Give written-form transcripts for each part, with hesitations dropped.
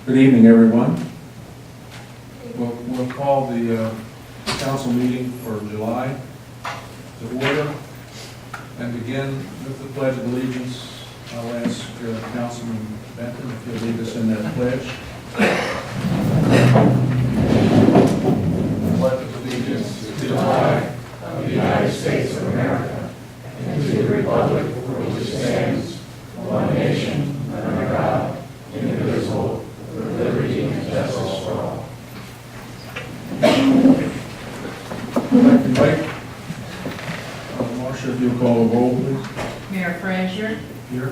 Good evening, everyone. We'll call the council meeting for July to order and begin with the Pledge of Allegiance. I'll ask Councilman Benton if he'll lead us in that pledge. Pledge of allegiance to the flag of the United States of America and to the republic for which it stands, one nation, under God, indivisible, with liberty and justice for all. Thank you, Mike. Marcia, if you'll call the roll, please. Mayor Frazier. Here.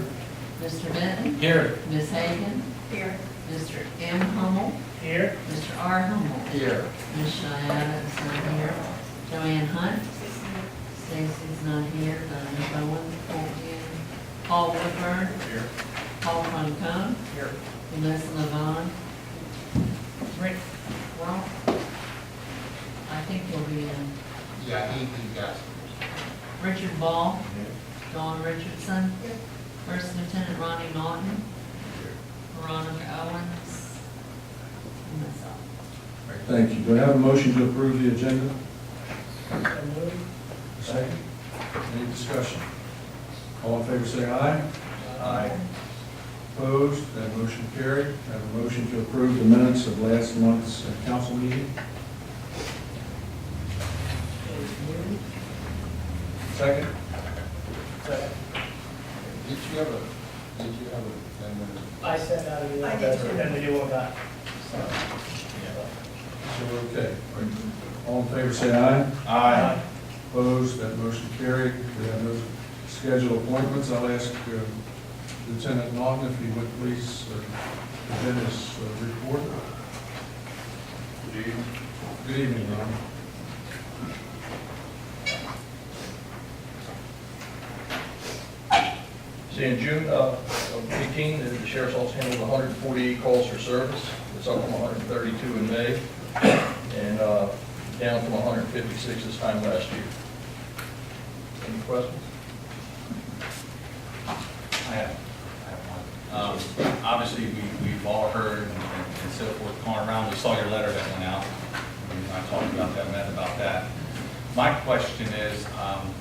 Mr. Benton. Here. Ms. Hagan. Here. Mr. M. Hummel. Here. Mr. R. Hummel. Here. Ms. Shiana is not here. Joanne Hunt. Stacy's not here. Diana Bowen won't be in. Paul Woodburn. Here. Paul Moncone. Here. Vanessa Levon. Rick Rock. I think he'll be in. Yeah, he got it. Richard Ball. Dawn Richardson. First Lieutenant Ronnie Naughton. Veronica Owens. And myself. Thank you. Do I have a motion to approve the agenda? Second. Any discussion? All in favor say aye. Aye. Opposed? That motion carried. I have a motion to approve the minutes of last month's council meeting. Second. Second. Did you have a amendment? I sent out an email. I did too. And the new one got. So we're okay. All in favor say aye. Aye. Opposed? That motion carried. We have no scheduled appointments. I'll ask Lieutenant Naughton if he would please begin his report. Good evening. Good evening, Ron. See, in June of 18, the sheriff's office handled 148 calls for service. It's up from 132 in May, and down from 156 this time last year. Any questions? I have one. Obviously, we've all heard and so forth, going around. We saw your letter that went out. I talked about that, met about that. My question is,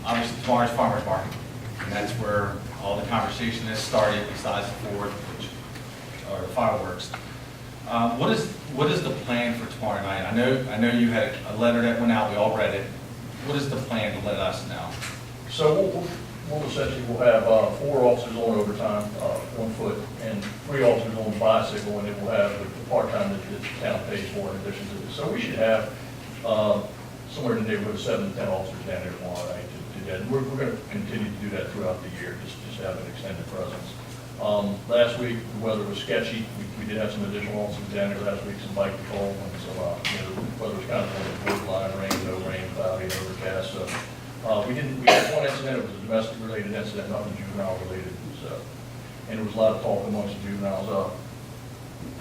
obviously tomorrow's farmer's market, and that's where all the conversation has started besides the 4th, which are the fireworks. What is the plan for tomorrow night? I know you had a letter that went out, we all read it. What is the plan to let us know? So we'll essentially, we'll have 4 officers on overtime, on foot, and 3 officers on bicycle, and then we'll have the part-time that the town pays for in addition to this. So we should have somewhere in the neighborhood of 7 to 10 officers down there tomorrow night to do that. We're going to continue to do that throughout the year, just to have an extended presence. Last week, the weather was sketchy. We did have some additional officers down there last week, some bike patrol, and so the weather was kind of on the borderline, rain, no rain, cloudy, overcast. So we had one incident. It was a domestic-related incident, nothing juvenile-related. So, and there was a lot of talk amongst the juveniles.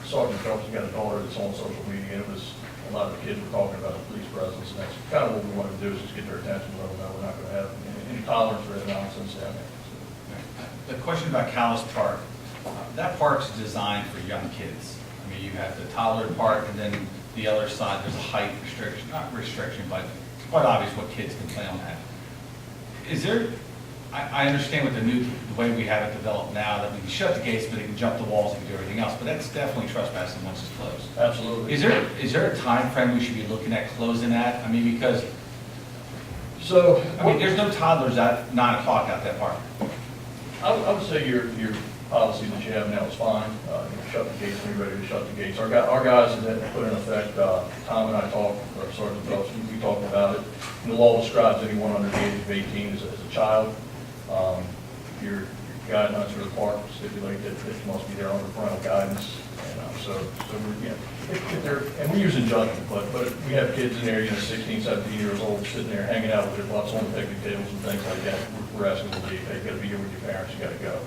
Sergeant Phelps got a daughter that's on social media, and it was a lot of the kids were talking about the police presence, and that's kind of what we want to do, is just get their attention, let them know we're not going to have any tolerance for that nonsense down there. The question about Callis Park, that park's designed for young kids. I mean, you have the toddler park, and then the other side, there's a height restriction, not restriction, but it's quite obvious what kids can play on that. Is there, I understand with the way we have it developed now, that we can shut the gates, but they can jump the walls and do everything else, but that's definitely trespassing once it's closed. Absolutely. Is there a time frame we should be looking at closing that? I mean, because, So, there's no toddlers at 9 o'clock at that park. I would say your policy that you have now is fine. You shut the gates when you're ready to shut the gates. Our guys that put in effect, Tom and I talked, or Sergeant Phelps, we talked about it. And the law describes anyone under the age of 18 as a child. Your guidelines for the park stipulate that it must be there under parental guidance. And so we're, if they're, and we're using judgment, but we have kids in there, 16, 17 years old, sitting there hanging out with their butts on the picnic tables and things like that. We're asking them to leave. Hey, you got to be here with your parents. You got to go.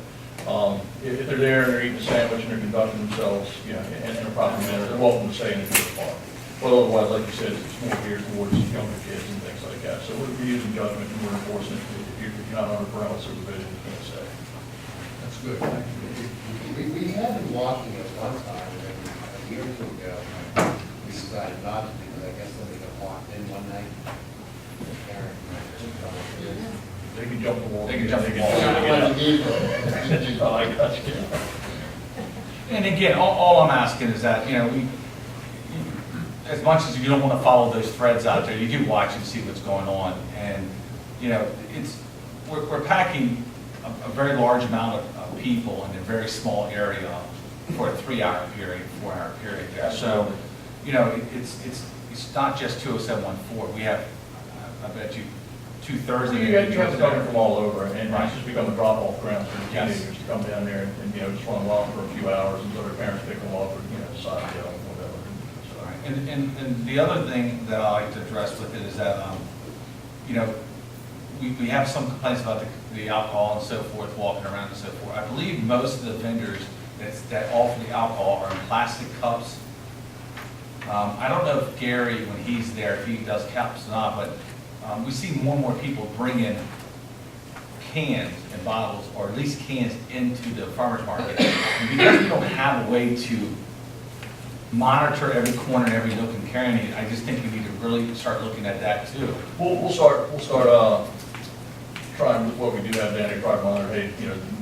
If they're there and they're eating a sandwich and they're conducting themselves, in a proper manner, they're welcome to stay in the park. But otherwise, like you said, it's more geared towards younger kids and things like that. So we're using judgment and we're enforcing it. If you're not under parental supervision, you can't stay. That's good. Thank you. We had been walking at one time, and years ago, we decided not to, because I guess somebody got locked in one night. They can jump the wall. They can jump the wall. Oh, I got you. And again, all I'm asking is that, as much as you don't want to follow those threads out there, you do watch and see what's going on. And, we're packing a very large amount of people in a very small area for a 3-hour period, 4-hour period there. So, it's not just 20714. We have, I bet you, 2/3 of the You have individuals to come there. from all over, and Right. it's just become a drop-off ground for the Yes. teenagers to come down there and, just run along for a few hours until their parents pick them up or, decide, whatever. So, And the other thing that I like to address with it is that, we have some complaints about the alcohol and so forth, walking around and so forth. I believe most of the vendors that offer the alcohol are in plastic cups. I don't know if Gary, when he's there, if he does cups or not, but we see more and more people bring in cans and bottles, or at least cans into the farmer's market. And because we don't have a way to monitor every corner and every nook and cranny, I just think we need to really start looking at that too. We'll start trying with what we do have down here, try to monitor, hey,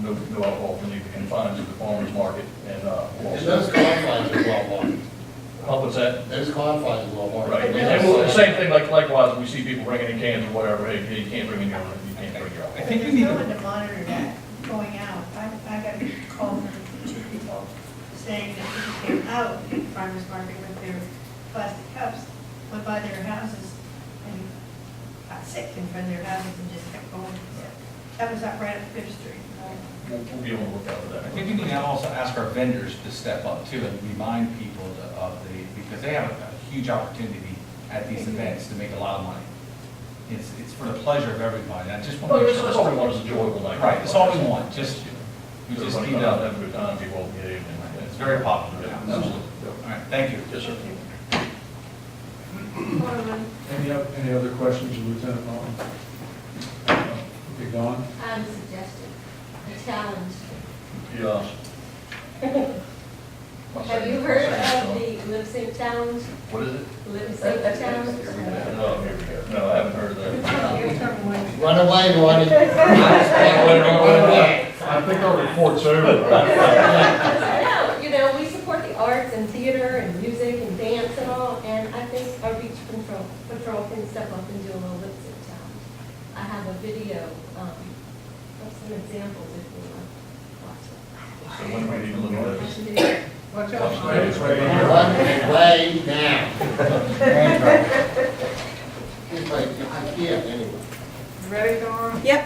no alcohol can leave the confines of the farmer's market, and, we'll And also. those confines are well marked. What's that? Those confines are well marked. Right, and we'll, the same thing, likewise, we see people bringing in cans or whatever, hey, you can't bring in your own, you can't bring your I own. think we There's need no one to, to monitor that going out. I got a call from 2 people saying that people came out in the farmer's market with their plastic cups, went by their houses and got sick in front of their houses and just kept going. That was up right up Fifth Street. We'll be on the lookout for that. I think we need to also ask our vendors to step up too and remind people because they have a huge opportunity at these events to make a lot of money. It's for the pleasure of everybody. I just want Well, to make that's sure. all we want is an enjoyable night. Right, that's all we want. We just Everybody need come out and to, have a good time, be well behaved. and- it's very popular. Yeah, absolutely. All right, thank you. Yes, sir. Any other questions of Lieutenant Martin? Okay, Dawn? I have a suggestion, a challenge. Yeah. Have you heard of the lip sync challenge? What is it? Lip sync challenge? No, here we go. No, I haven't heard of that. Your turn one. Run away, Ronnie. I think our report's over. No, we support the arts and theater and music and dance and all, and I think our beach patrol can step up and do a little lip sync challenge. I have a video of some examples if you want to So when do we need to look at watch this? it. Watch It's out. Run away now. It's like, I can't anyway. Ready, Dawn? Yep.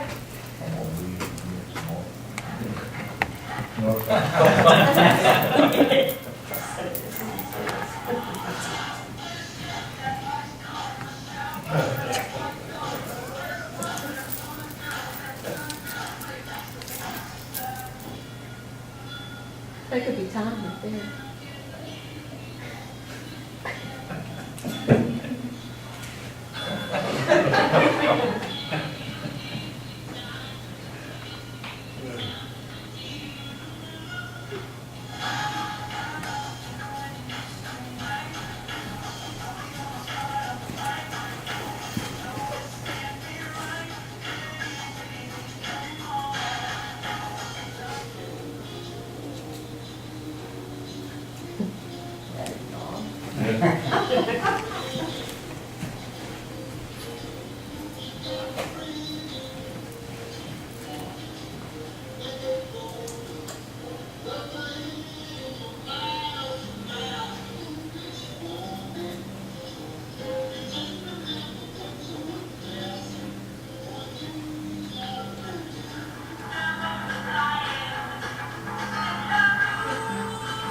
That could be time right there.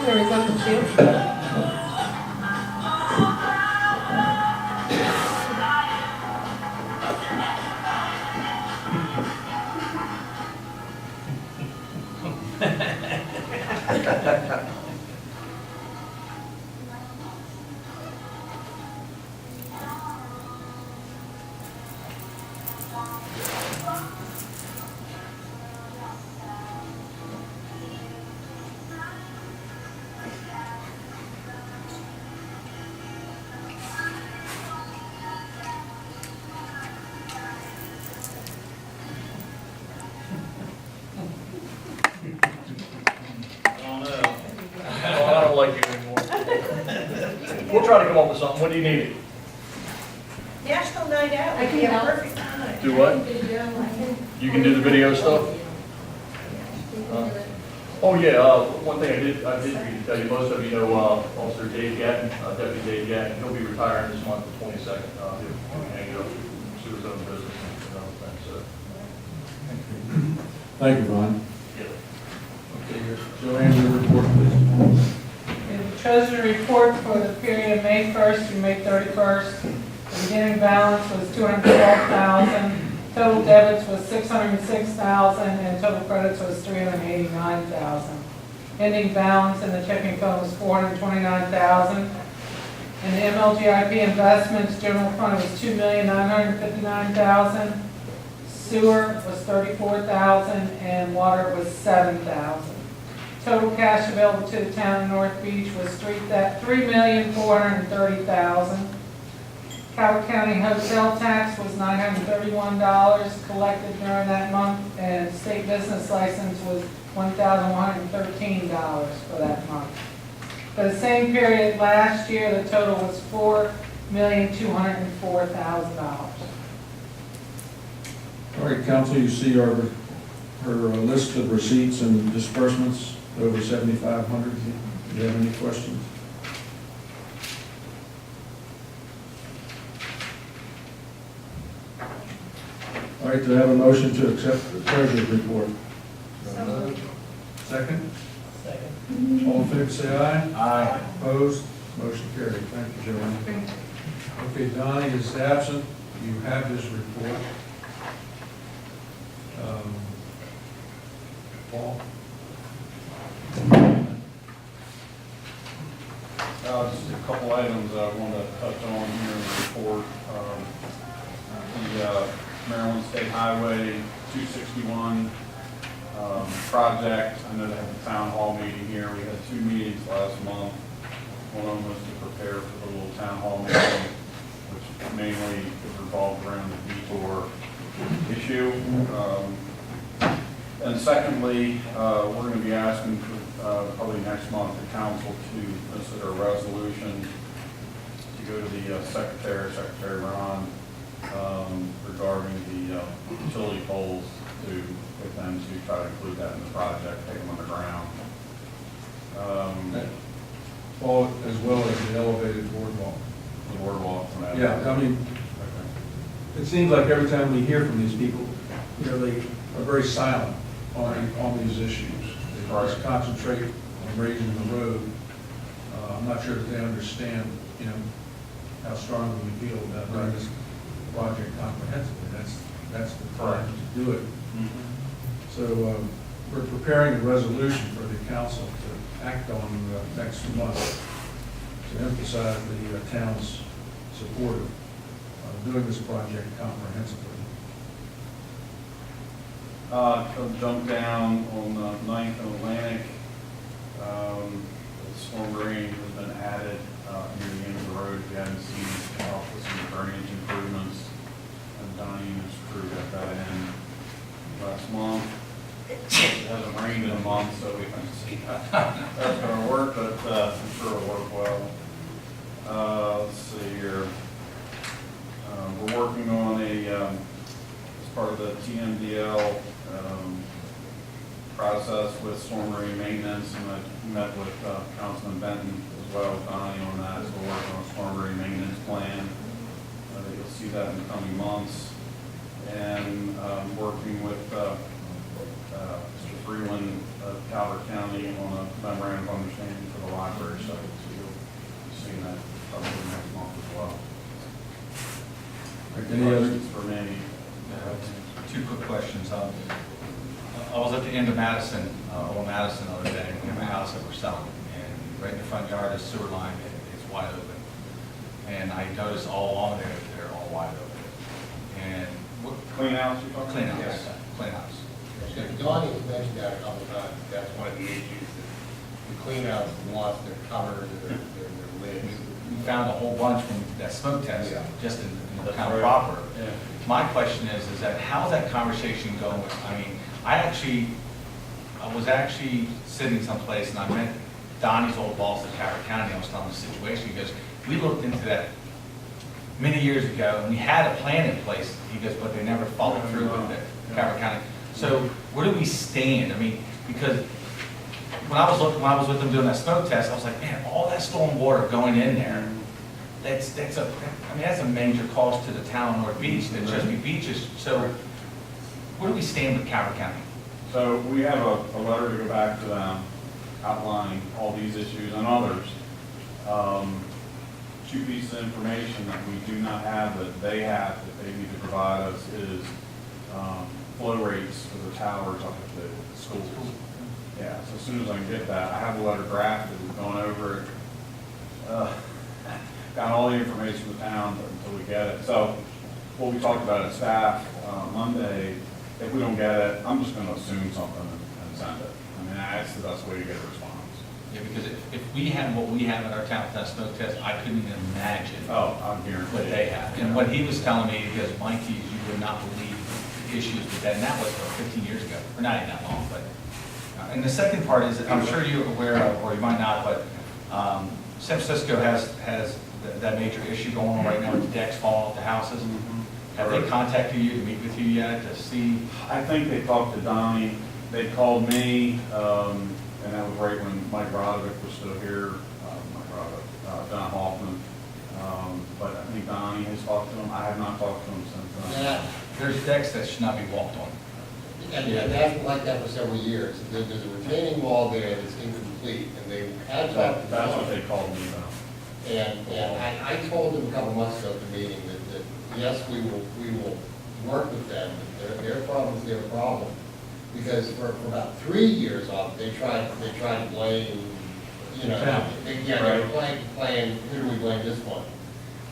There is Uncle Jim. We'll try to come up with something. When do you need it? National Night Out I would can be a help. perfect time. Do what? Video, I can. You can do the video stuff? We can do it. Oh, yeah, one thing I did need to tell you, most of you know, Officer Dave Gatton, Deputy Dave Gatton, he'll be retiring this month, the 22nd. He'll be hanging up, pursue his own business and other things, so. Thank you, Ron. Yeah. Okay, Joanne, your report, please. In the treasury report for the period of May 1st through May 31st, the beginning balance was $212,000, total debits was $606,000, and total credits was $389,000. Ending balance in the checking fund was $429,000. In the MLGIP investments, general fund was $2,959,000, sewer was $34,000, and water was $7,000. Total cash available to the town of North Beach was $3,430,000. Coward County hotel tax was $931 collected during that month, and state business license was $1,113 for that month. For the same period last year, the total was $4,204,000. All right, council, you see her list of receipts and disbursements, over 7,500. Do you have any questions? All right, do I have a motion to accept the treasurer's report? So moved. Second? Second. All in favor, say aye. Aye. Opposed? Motion carried. Thank you, Joanne. Okay, Donnie is absent. You have his report. Paul? Just a couple items I want to touch on here in the report. The Maryland State Highway 261 project. I know they had the town hall meeting here. We had 2 meetings last month. One of them was to prepare for the little town hall meeting, which mainly revolved around the detour issue. And secondly, we're going to be asking for probably next month the council to consider a resolution to go to the Secretary Ron, regarding the utility poles, to get them to try to include that in the project, take them underground. Paul, as well as the elevated boardwalk. The boardwalk and that. Yeah, I mean, it seems like every time we hear from these people, you know, they are very silent on these issues. They just concentrate on raising the road. I'm not sure that they understand, you know, how strongly we feel about running this project comprehensively. That's the time to do it. Mhm. So we're preparing a resolution for the council to act on next month to emphasize the town's support of doing this project comprehensively. Jump down on 9th and Atlantic. The storm drain has been added near the end of the road. We haven't seen with some drainage improvements. And Donnie and his crew got that in last month. It hasn't rained in a month, so we haven't seen how that's going to work, but I'm sure it'll work well. Let's see here. We're working on as part of the TMDL process with storm drain maintenance, and I met with Councilman Benton as well, Donnie, on that. So we're working on a storm drain maintenance plan. You'll see that in the coming months. And working with Mr. Freeland of Calvert County on a memorandum of understanding for the library site. So you'll see that probably next month as well. Any other? Questions for me? 2 quick questions. I was at the end of Madison, on Madison the other day, we have a house that we're selling, and right in the front yard, the sewer line is wide open. And I noticed all along there, they're all wide open. And what? Clean house, you talking? Clean house, Yes. clean house. Donnie has mentioned that a couple of times. That's one of the issues, that the cleanouts lost their covers and their lids. We found a whole bunch from that smoke test, Yeah. just in the That's town right. proper. Yeah. My question is that how's that conversation going? I mean, I was actually sitting someplace and I met Donnie's old boss at Howard County. I was telling him the situation. He goes, we looked into that many years ago, and we had a plan in place, he goes, but they never followed through with it, Calvert County. So where do we stand? I mean, because when I was with them doing that smoke test, I was like, man, all that storm water going in there, that's a major cost to the town of North Beach, the Chesapeake Beaches. So where do we stand with Calvert County? So we have a letter to go back to them outlining all these issues and others. Two pieces of information that we do not have that they have, that they need to provide us is flow rates for the towers up at the schools. Yeah, so as soon as I can get that, I have a letter drafted, we've gone over it. Got all the information from the town until we get it. So what we talked about at staff Monday, if we don't get it, I'm just gonna assume something and send it. I mean, that's the best way to get a response. Yeah, because if we had what we have at our town test smoke test, I couldn't even imagine Oh, I'm guaranteed. what they have. And what he was telling me, he goes, Mikey, you would not believe the issues with that, and that was 15 years ago, or not even that long, but. And the second part is, I'm sure you're aware of, or you might not, but San Francisco has that major issue going on right now with the decks falling off the houses. Have they contacted you to meet with you yet to see? I think they talked to Donnie, they called me, and that was right when Mike Rodovic was still here, Don Hoffman. But I think Donnie has talked to him, I have not talked to him since then. Yeah, There's decks that should not be walked on. and that's been like that for several years. There's a retaining wall there that's incomplete, and they had talked to That's what Don. they called me about. And I told them a couple months ago at the meeting that yes, we will work with them, their problem is their problem. Because for about 3 years off, they tried to blame, you know, they were playing, who do we blame this one?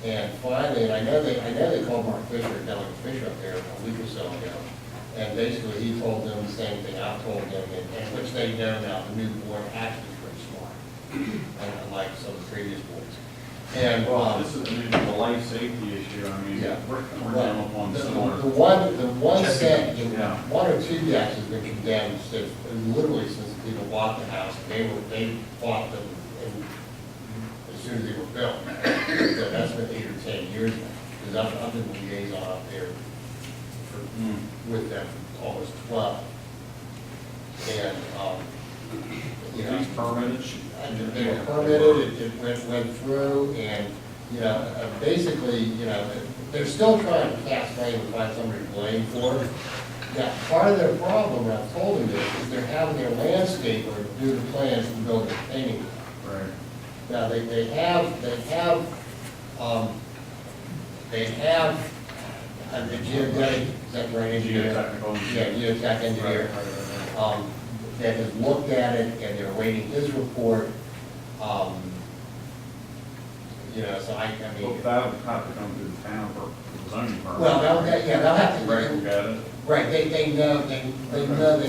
And finally, and I know they called Mark Fisher, Delegate Fisher up there a week or so ago. And basically, he told them the same thing I've told them, and which they know now, the new board actually is pretty smart, unlike some of the previous boards. And, Well, this is, I mean, the life safety issue, I mean, Yeah. we're dealing with one similar. The one set, Yeah. one or two decks has been condemned since, literally since people bought the house. They bought them as soon as they were built. So that's been 8 or 10 years now, because I've been the liaison up there with them for almost 12. And, you know. These permitted. They were permitted, it went through, and, you know, basically, you know, they're still trying to cast blame and find somebody to blame for it. Now, part of their problem, and I've told them this, is they're having their landscaper do the plans to build the retaining wall. Right. Now, they have a geodetic, is that the right engineer? Geotechnical. Yeah, geotech engineer. That has looked at it, and they're awaiting his report. You know, so I Well, mean, that would have to come through the town for zoning permit. well, they'll have to, Right, we got it. right, they know they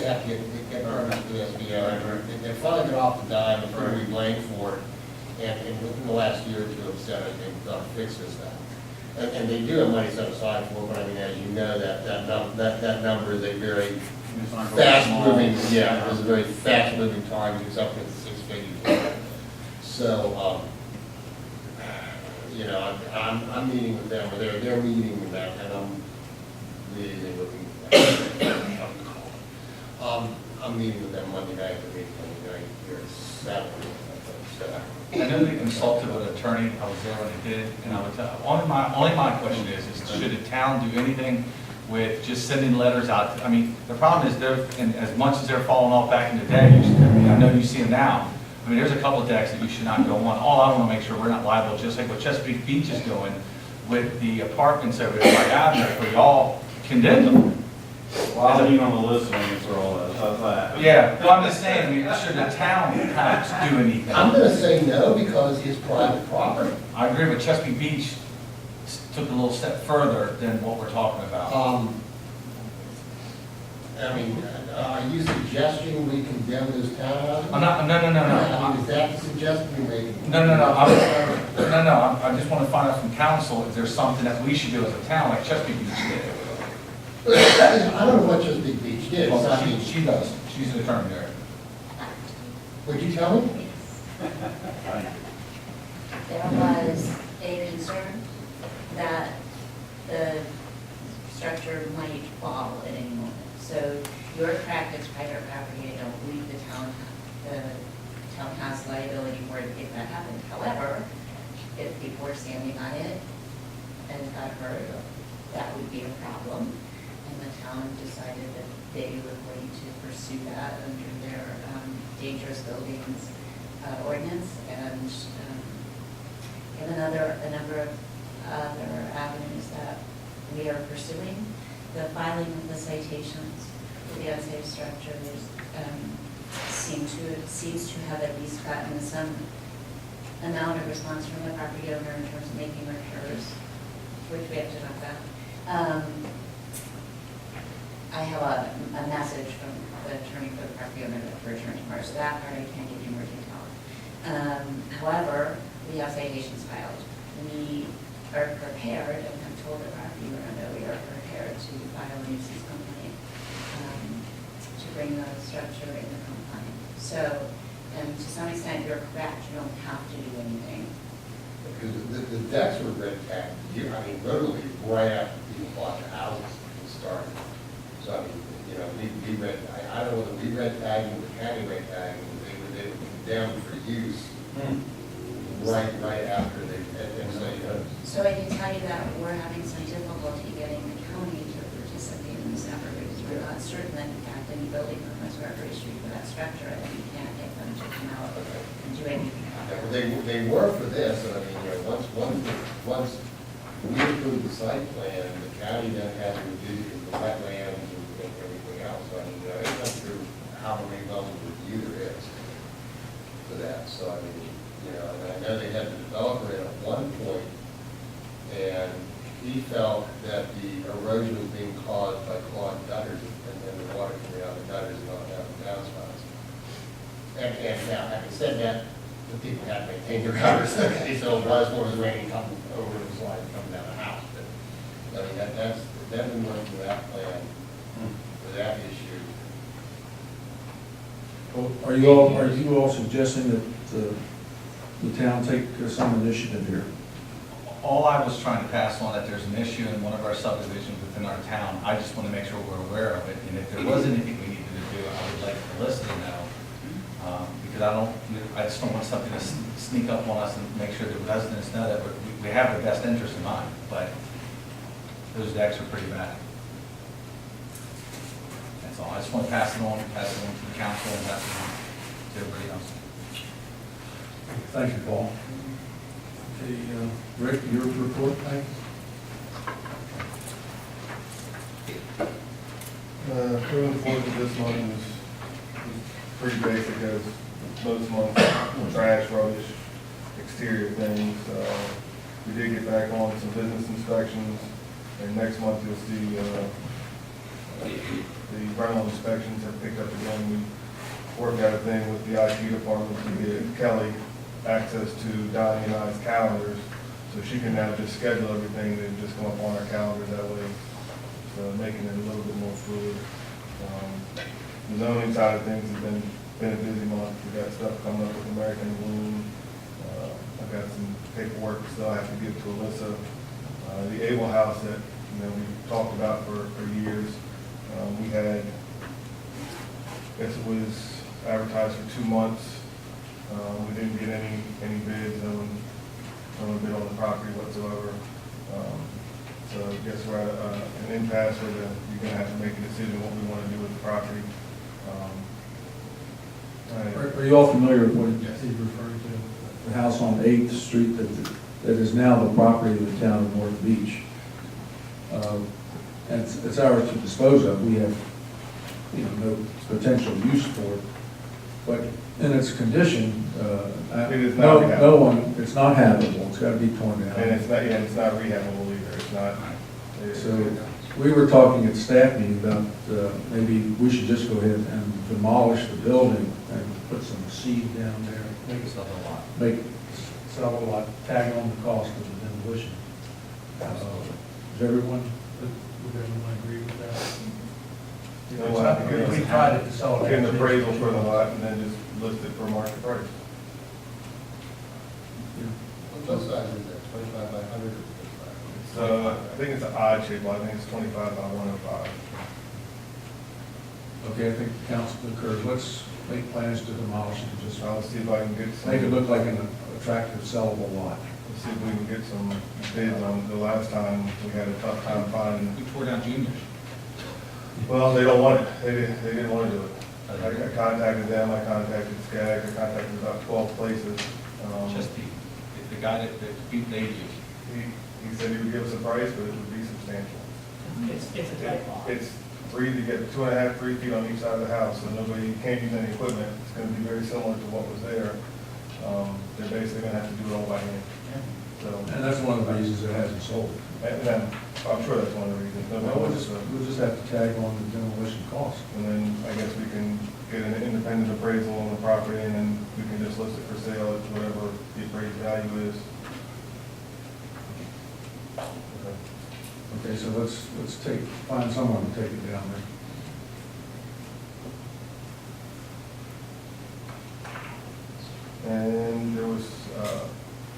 have to get permits for this, you know, they're finally got off the dime, and going to be blamed for it. And within the last year or two have said, I think, they'll fix this now. And they do have money set aside for it, but I mean, as you know, that number is a very It's not going fast small. moving, yeah, it was a very fast moving target, it's up to 6 figures. So, you know, I'm meeting with them, or they're meeting with them, and I'm liaising with them. I'm meeting with them Monday night, the meeting Monday night here at 7. So, I know they consulted with an attorney, I was there when they did, and I would tell, only my question is should the town do anything with just sending letters out? I mean, the problem is and as much as they're falling off back in the day, I mean, I know you see them now. I mean, there's a couple of decks that you should not go on. All I want to make sure we're not liable, just like what Chesapeake Beach is doing with the apartments over there by Avenue, where y'all condemned them. Well, I'll leave on the list when it's all that, how's that? Yeah, well, I'm just saying, I mean, should the town perhaps do anything? I'm gonna say no, because it's private property. I agree with Chesapeake Beach took a little step further than what we're talking about. I mean, are you suggesting we condemn this townhouse? I'm not, no. I mean, is that the suggestion you're making? No, I just want to find out from council if there's something that we should do as a town, like Chesapeake Beach did. I don't know what Chesapeake Beach did, so I Well, mean, she does, she's an attorney there. would you tell me? There was before Sandy got it and got hurt, that would be a problem. And the town decided that they were going to pursue that under their dangerous buildings ordinance. And we have a number of other avenues that we are pursuing. The filing of the citations for the unsafe structures seems to have at least gotten some amount of response from the property owner in terms of making repairs, which we have to talk about. I have a message from the attorney for the property owner that we're returning tomorrow, so that part I can't give you more detail on. However, we have citations filed. We are prepared, and have told the property owner that we are prepared to file a nuisance complaint to bring the structure into compliance. So, and to some extent, you're correct, you don't have to do anything. Because the decks were red tagged, literally right after people bought the houses and started. So, I mean, we red, I don't know whether we red tagging or the county red tagging, they were condemned for use right after they, and so, So I can tell you that we're having some difficulty getting the county to participate in this effort because we're not certain that in fact any building permits are ever issued for that structure, and we can't get them to come out and do anything about it. they were for this, and once we approved the site plan, the county then had to review the wetlands and everything else. So, it's not through how many levels of review there is for that. So, and I know they had the developer in at one point, and he felt that the erosion was being caused by clogged gutters and then the water coming out of the gutters and not having downspouts. And now, having said that, the people had to maintain their gutters, so it was more as raining coming over the slide coming down the house. But, that's been working for that plan, for that issue. Well, are you all suggesting that the town take some initiative here? All I was trying to pass on, that there's an issue in one of our subdivisions within our town. I just want to make sure we're aware of it. And if there was anything we needed to do, I would like Melissa to know. Because I just don't want something to sneak up on us and make sure the residents know that we have their best interest in mind. But those decks are pretty bad. That's all. I just want to pass it on to the council and pass it on to everybody else. Thank you, Paul. Okay, Rick, your report, thanks. Moving forward to this month was pretty basic as most months, trash, rubbish, exterior things. We did get back on some business inspections, and next month you'll see the rental inspections have picked up again. We worked out a thing with the IT department to get Kelly access to Donnie and I's calendars, so she can now just schedule everything and just come up on our calendars that way, so making it a little bit more fluid. The zoning side of things has been a busy month. We got stuff coming up with American Bloom. I've got some paperwork still I have to give to Alyssa. The Able House that we talked about for years. We had, I guess it was advertised for 2 months. We didn't get any bids. No one bid on the property whatsoever. So I guess we're at an impasse where you're going to have to make a decision what we want to do with the property. Are you all familiar with what he's referring to? The house on 8th Street that is now the property of the town of North Beach. And it's ours to dispose of. We have, no potential use for it. But in its condition, it is not it's not habitable. It's got to be torn down. And it's not rehabable either. It's not. So we were talking at staff meeting about maybe we should just go ahead and demolish the building and put some seed down there. Make it a lot. Make it sell a lot, tag on the cost of the demolition. Would everyone agree with that? We tried it to sell it. Get an appraisal for the lot and then just list it for market price. What size is that, 25 by 100? So I think it's an odd shape, but I think it's 25 by 105. Okay, I think the council concurs. make plans to demolish it, just I'll see if I can get some. make it look like an attractive sellable lot. Let's see if we can get some bids on, the last time we had a tough time finding. We tore down Junior's. Well, they don't want it, they didn't want to do it. I contacted them, I contacted Skag, I contacted about 12 places. Just the guy that beat the 80s. He said he would give us a price, but it would be substantial. It's a tight lot. It's free to get 2.5, 3 feet on each side of the house, so nobody, you can't use any equipment. It's gonna be very similar to what was there. They're basically gonna have to do it all by hand. So, And that's one of the reasons it hasn't sold. and then, I'm sure that's one of the reasons. Nobody We'll wants just to- have to tag on the demolition cost. And then I guess we can get an independent appraisal on the property, and then we can just list it for sale at whatever the appraised value is. Okay. Okay, so let's find someone to take it down there. And there was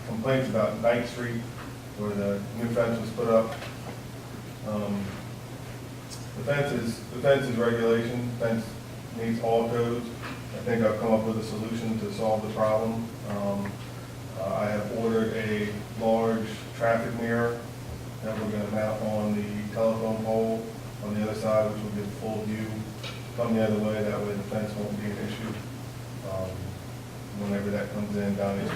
complaints about Ninth Street where the new fence was put up. The fence is regulation, fence meets all codes. I think I've come up with a solution to solve the problem. I have ordered a large traffic mirror that we're gonna mount on the telephone pole on the other side, which will give full view. Come the other way, that way the fence won't be an issue. Whenever that comes in, down there.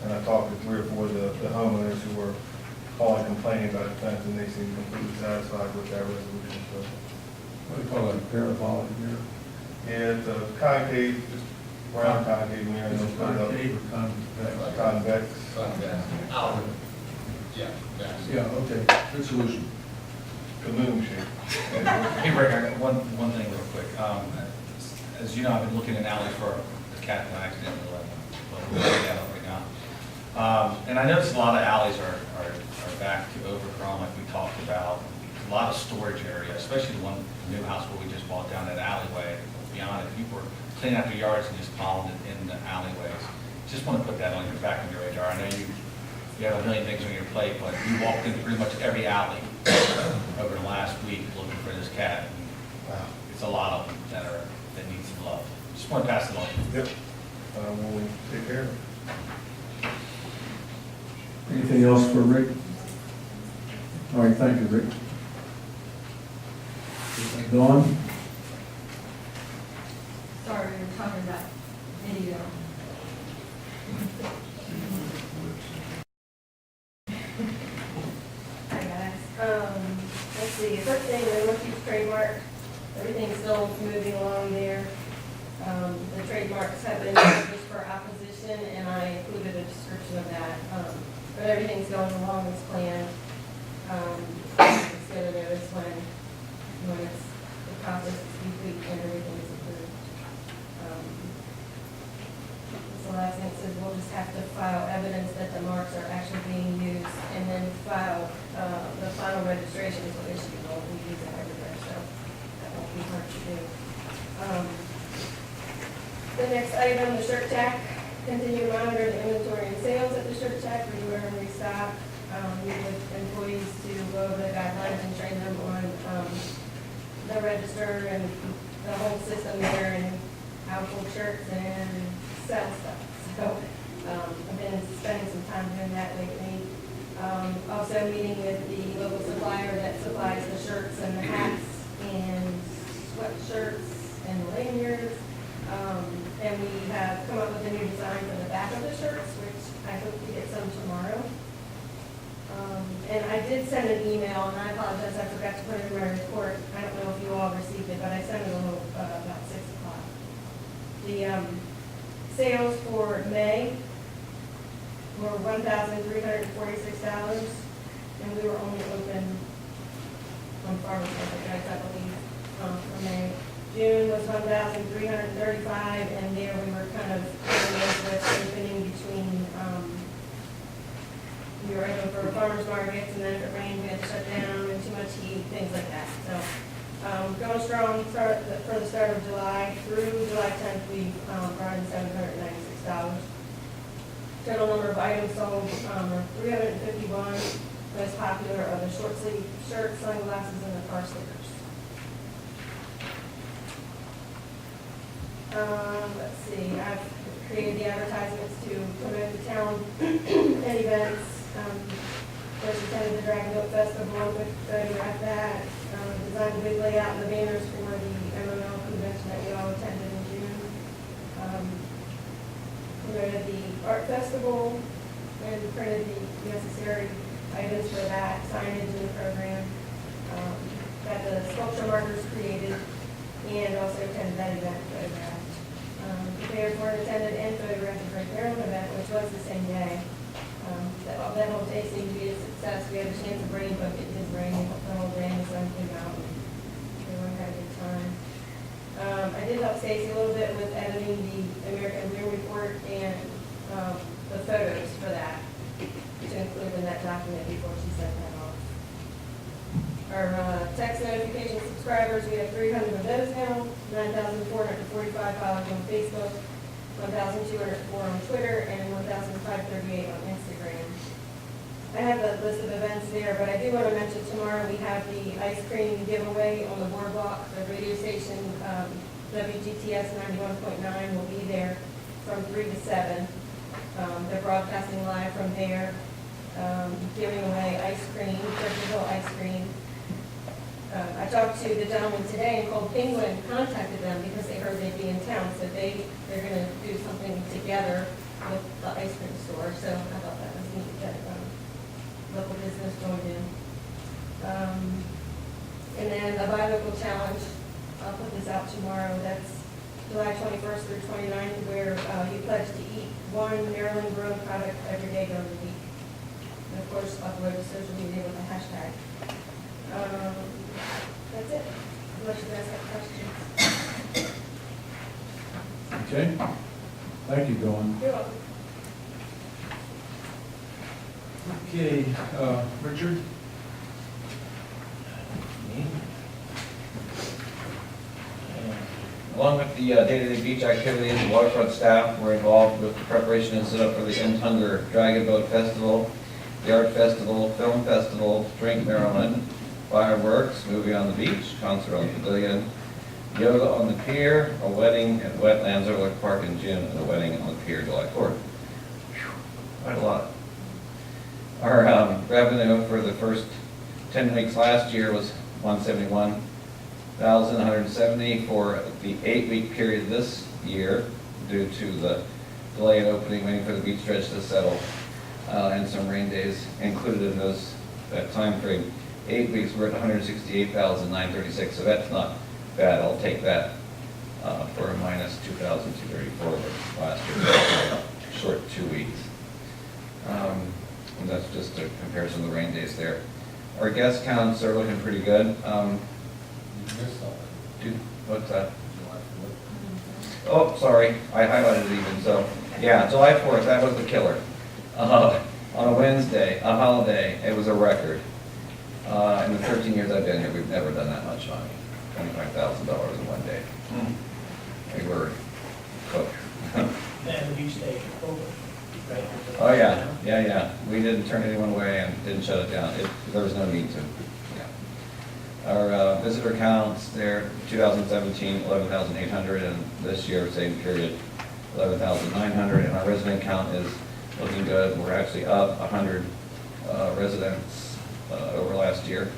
And I talked to 3 or 4 of the homeowners who were calling, complaining about the fence, and they seemed completely satisfied with that resolution, so. What do you call it, a parabolic mirror? Yeah, it's a concave, just round concave mirror. Is and it they'll put it up- concave or convex? Convex. Yeah, yeah. Yeah, okay, good solution. The moon shape. Hey, Rick, I got one thing real quick. As you know, I've been looking in alleys for the cat accident, but we'll look at it right now. And I noticed a lot of alleys are back to overgrown, like we talked about. A lot of storage area, especially the new house where we just bought down that alleyway. To be honest, people were cleaning out their yards and just piling it in the alleyways. Just want to put that on your back of your radar. I know you have a million things on your plate, but you walked in pretty much every alley over the last week looking for this cat. And it's a lot of them that need some love. Just want to pass it on. Yep. We'll take care of it. Anything else for Rick? All right, thank you, Rick. Dawn? Sorry, we were talking about video. Hi, guys. Let's see, first thing, the Northeast trademark, everything's still moving along there. The trademarks have been noticed for opposition, and I included a description of that. But everything's going along as planned. It's gonna notice when the process is complete and everything is approved. So the last thing it says, we'll just have to file evidence that the marks are actually being used, and then file the final registration will issue. We'll use it everywhere, so that won't be hard to do. The next item, the shirt tack. Continue to monitor the inventory and sales at the shirt tack, review and restock. Meet with employees to go over the guidelines and train them on the register and the whole system there and how to pull shirts and sell stuff. So I've been spending some time doing that lately. Also meeting with the local supplier that supplies the shirts and the hats and sweatshirts and lanyards. And we have come up with a new design for the back of the shirts, which I hope to get some tomorrow. And I did send an email, and I apologize, I forgot to put it in my report. I don't know if you all received it, but I sent it a little, about 6 o'clock. The sales for May were $1,346, and we were only open on farmers market, I believe, for May. June was $1,335, and there we were kind of with opening between, we were open for farmers markets, and then if it rained, we had to shut down, and too much heat, things like that. So, going strong for the start of July. Through July 10th, we brought in $796. Total number of items sold are 351. Most popular are the short sleeve shirts, sunglasses, and the car stickers. Let's see, I've created the advertisements to promote the town and events. First attended the Dragon Boat Festival, with photographed that. Designed a big layout and the banners for the MML convention that we all attended in June. Promoted the art festival and printed the necessary items for that, signage in the program. Got the sculpture markers created and also attended that event photographed. Prepared for an attended and photographed the Great Barrel event, which was the same day. That whole day seemed to be a success. We had a chance of rain, but it did rain the whole day, and the sun came out, and everyone had a good time. I did help Stacy a little bit with editing the American Weir Report and the photos for that, to include in that document before she sent that off. Our text notification subscribers, we have 300 of those now, 9,445 following on Facebook, 1,204 on Twitter, and 1,538 on Instagram. I have a list of events there, but I do want to mention tomorrow we have the ice cream giveaway on the boardwalk. The radio station, WGTS 91.9 will be there from 3 to 7. They're broadcasting live from there, giving away ice cream, Churchillville ice cream. I talked to the gentleman today and called Penguin, contacted them because they heard they'd be in town, so they're going to do something together with the ice cream store. So I thought that was neat that local business joined in. And then the Buy Local Challenge, I'll put this out tomorrow. That's July 21st through 29th, where you pledge to eat one Maryland grown product every day during the week. And of course, upload to social media with a hashtag. That's it. Unless you guys have questions. Okay, thank you, Dawn. You're welcome. Okay, Richard? Along with the day-to-day beach activities, the waterfront staff were involved with the preparation and setup for the End Hunger Dragon Boat Festival, the Art Festival, Film Festival, Drink Maryland, fireworks, movie on the beach, concert on the pavilion, yoga on the pier, a wedding at Wetlands Overlook Park in June, and a wedding on the pier July 4th. Quite a lot. Our revenue for the first 10 weeks last year was $171,170 for the 8-week period this year due to the delay in opening, waiting for the beach dredge to settle, and some rain days included in that time frame. 8 weeks, we're at $168,936, so that's not bad. I'll take that for a minus $2,234 last year, short 2 weeks. And that's just a comparison of the rain days there. Our guest counts are looking pretty good. What's that? Oh, sorry, I highlighted it even, so, yeah, July 4th, that was the killer. On a Wednesday, a holiday, it was a record. In the 13 years I've been here, we've never done that much money, $25,000 in one day. We were cooked. And the beach day over, right? Oh, yeah. We didn't turn anyone away and didn't shut it down. There was no need to. Yeah. Our visitor counts, they're 2017, 11,800, and this year, same period, 11,900, and our resident count is looking good. We're actually up 100 residents over last year.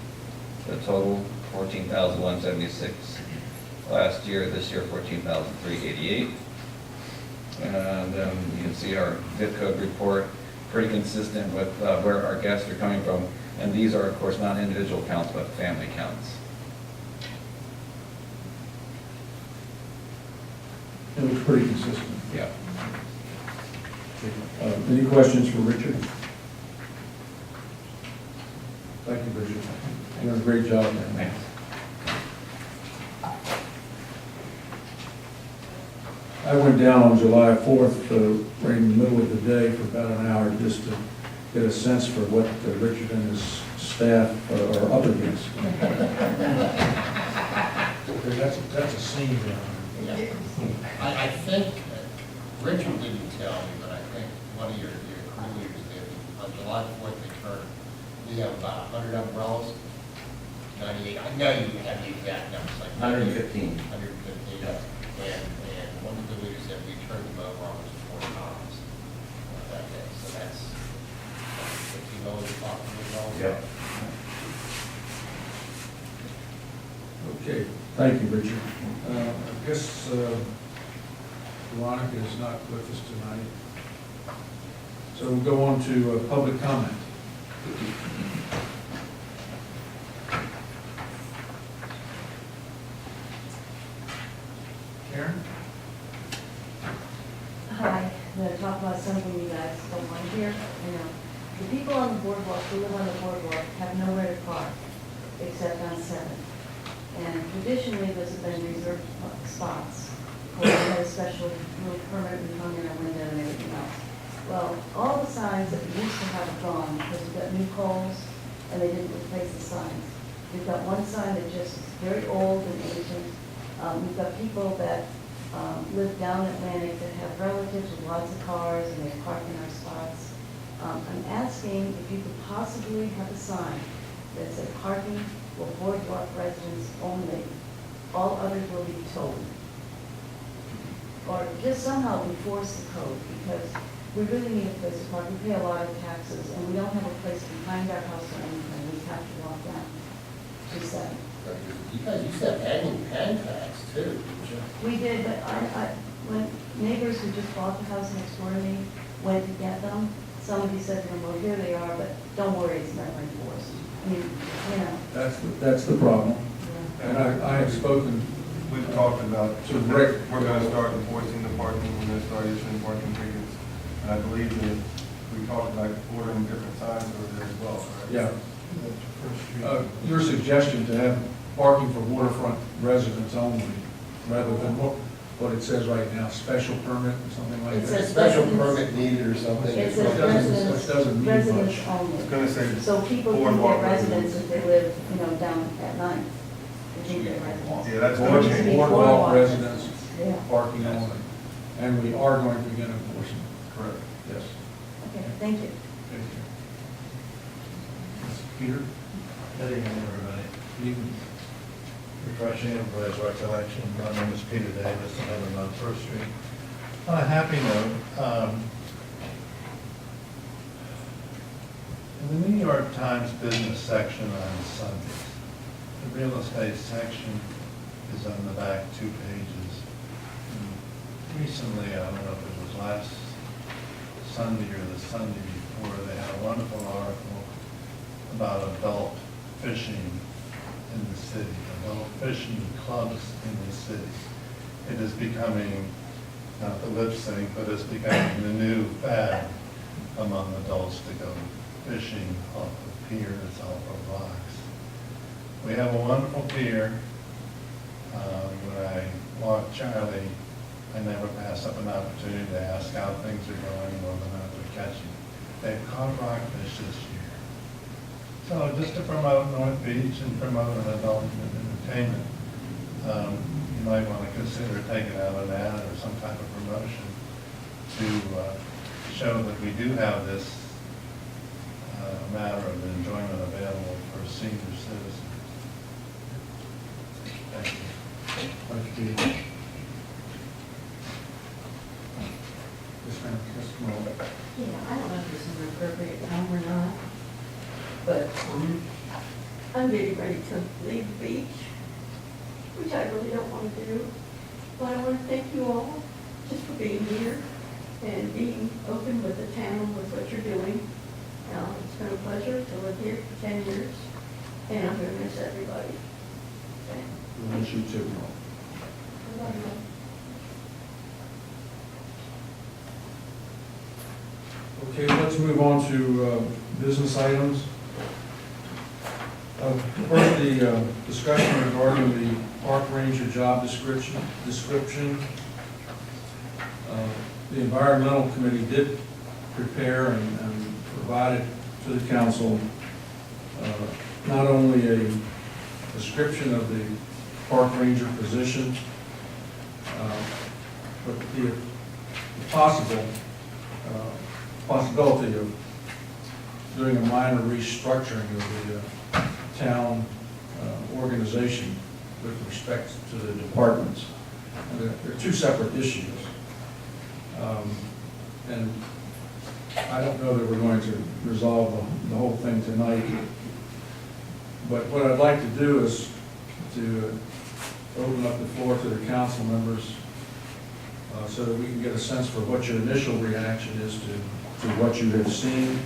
The total, 14,176 last year. This year, 14,388. And you can see our zip code report, pretty consistent with where our guests are coming from. And these are, of course, not individual counts, but family counts. It looks pretty consistent. Yeah. Any questions for Richard? Thank you, Richard. You're doing a great job there. Thanks. I went down on July 4th, right in the middle of the day for about an hour, just to get a sense for what Richard and his staff are up against. That's a scene down Yeah. I think, Richard didn't tell me, but I think one of your crew leaders did. On July 4th return, we have about 100 umbrellas, 98. I know you have the exact numbers, like 115. 115. Yeah. And one Thank you, Richard. I guess Veronica is not with us tonight. So we'll go on to public comment. Karen? Hi, I'm going to talk about something you guys don't want to hear. I know. The people on the boardwalk, who live on the boardwalk, have nowhere to park except on 7th. And traditionally, those have been reserved spots. Or they had a special little permit and hung in a window and everything else. Well, all the signs that we used to have are gone because we've got new poles and they didn't replace the signs. We've got one sign that just is very old and ancient. We've got people that live down Atlantic that have relatives with lots of cars and they park in our spots. I'm asking if you could possibly have a sign that said parking for boardwalk residents only. All others will be towed. Or just somehow enforce the code, because we really need a place to park. We pay a lot of taxes, and we don't have a place behind our house or anything. We have to walk down to 7. You guys used to have annual pen tax too, didn't you? We did, but when neighbors who just bought the house next door to me went to get them, somebody said to them, well, here they are, but don't worry, it's never enforced. I mean, you know. That's the problem. And I have spoken We've talked about, to Rick. we're gonna start enforcing the parking, we're gonna start issuing parking tickets. And I believe that we talked about ordering different signs over there as well, right? Yeah. Your suggestion to have parking for waterfront residents only, rather than what it says right now, special permit or something like It that. says Special residents- permit needed or something. It It says doesn't mean residents much. only. It's gonna say So people can boardwalk get residents if they live, you know, down at night. They think they're residents. Yeah, that's Boardwalk gonna change. boardwalk residents, Yeah. parking only. And we are going to begin enforcement. Correct. Yes. Okay, thank you. Thank you. Peter? Good evening, everybody. Evening. Refreshing everybody's recollection. My name is Peter Davis, and I live on First Street. On a happy note, in the New York Times business section on Sundays, the real estate section is on the back 2 pages. And recently, I don't know if it was last Sunday or the Sunday before, they had a wonderful article about adult fishing in the city, adult fishing clubs in the city. It is becoming, not the lip sync, but it's becoming the new fad among adults to go fishing off of piers, off of rocks. We have a wonderful pier. When I walk Charlie, I never pass up an opportunity to ask how things are going, whether or not they're catching. They've caught rockfish this year. So just to promote North Beach and promote an adult entertainment, you might want to consider taking out an ad or some type of promotion to show that we do have this matter of enjoyment available for senior citizens. Thank you. Thank you, Peter. Yes, ma'am. Ms. Moore. Yeah, I don't know if this is an appropriate time or not, but I'm getting ready to leave the beach, which I really don't want to do. But I want to thank you all just for being here and being open with the town with what you're doing. It's been a pleasure to live here for 10 years, and I'm going to miss everybody. We wish you too. Okay, let's move on to business items. First, the discussion regarding the park ranger job description. The environmental committee did prepare and provided to the council not only a description of the park ranger position, but the possibility of doing a minor restructuring of the town organization with respect to the departments. And they're 2 separate issues. And I don't know that we're going to resolve the whole thing tonight. But what I'd like to do is to open up the floor to the council members so that we can get a sense for what your initial reaction is to what you have seen.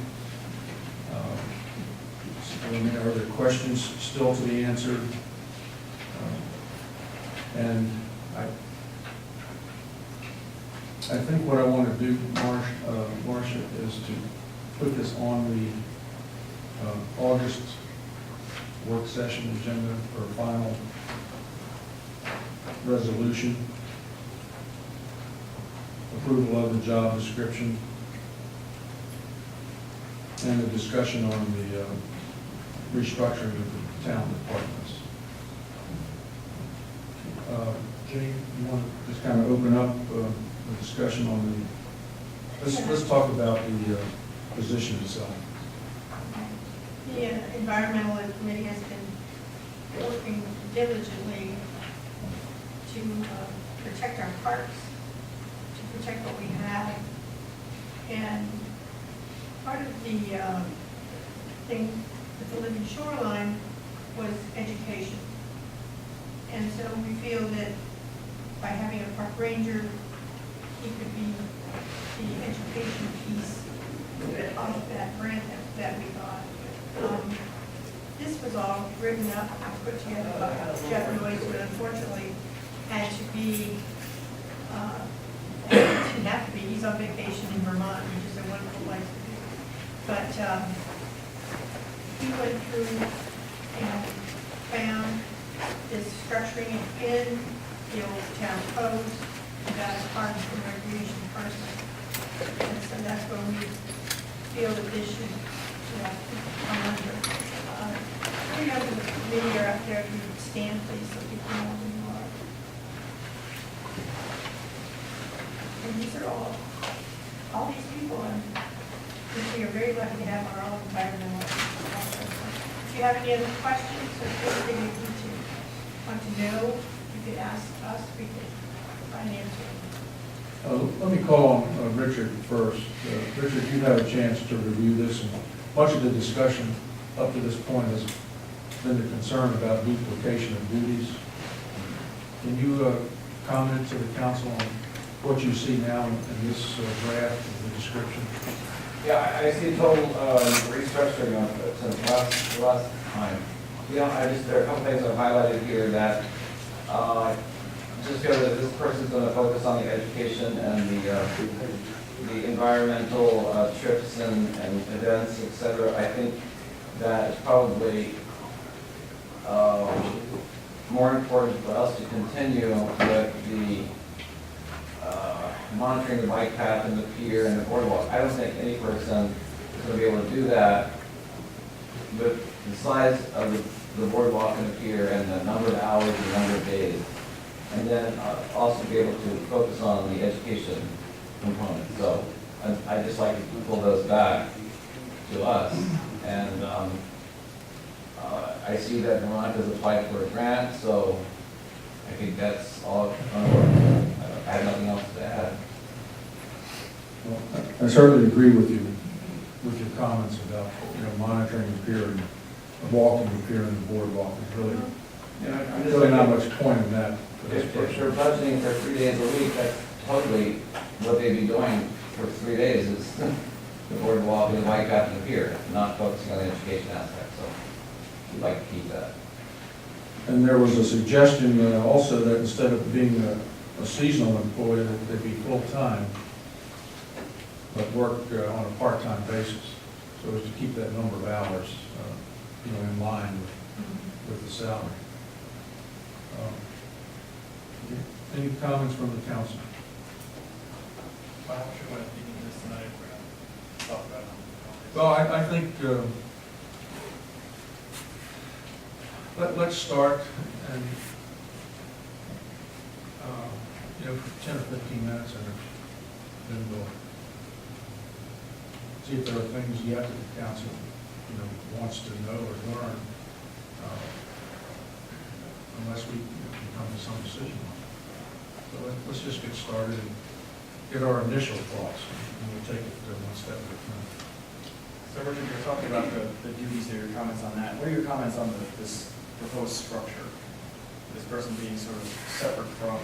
Are there questions still to be answered? And I think what I want to do, Marcia, is to put this on the August work session agenda for final resolution. Approval of the job description and the discussion on the restructuring of the town departments. Jane, you want to just kind of open up the discussion on the, let's talk about the position itself. The environmental committee has been working diligently to protect our parks, to protect what we have. And part of the thing with the living shoreline was education. And so we feel that by having a park ranger, he could be the education piece of that grant that we got. This was all written up and put together by Jeff Noyes, but unfortunately had to be, didn't have to be, he's on vacation in Vermont, which is a wonderful place to be. But he went through and found this structuring in the old town codes about parks and recreation person. And so that's when we feel that this should come under. We have the video up there, if you would stand please, so people know who you are. And these are all these people, and we are very lucky to have our own environmental officer. If you have any other questions or anything you need to want to know, you could ask us, we could try and answer them. Let me call on Richard first. Richard, you've had a chance to review this, and much of the discussion up to this point has been the concern about duplication of duties. Can you comment to the council on what you see now in this draft of the description? Yeah, I see a total restructuring of since last time. There are a couple things I've highlighted here that just feel that this person's going to focus on the education and the environmental trips and events, et cetera. I think that it's probably more important for us to continue with the monitoring the bike path and the pier and the boardwalk. I don't think any person is going to be able to do that with the size of the boardwalk and the pier and the number of hours and the number of days. And then also be able to focus on the education component. So I just like to pull those back to us. And I see that Veronica's applied for a grant, so I think that's all. I have nothing else to add. Well, I certainly agree with you, with your comments about, monitoring the pier and walking the pier and the boardwalk. There's really not much point in that. If they're budgeting for 3 days a week, that's totally what they'd be doing for 3 days is the boardwalk and the bike path and the pier, not focusing on the education aspect. So we'd like to keep that. And there was a suggestion also that instead of being a seasonal employee, that they'd be full-time, but work on a part-time basis, so as to keep that number of hours, in line with the salary. Any comments from the council? Why don't you want to do this tonight? We're going to talk about it. Well, I think let's start and, 10 or 15 minutes, and then we'll see if there are things yet that the council, wants to know or learn, unless we can come to some decision on it. So let's just get started and get our initial thoughts, and we'll take it one step at a time. So Richard, you're talking about the duties there, your comments on that. What are your comments on this proposed structure? this person being sort of separate from,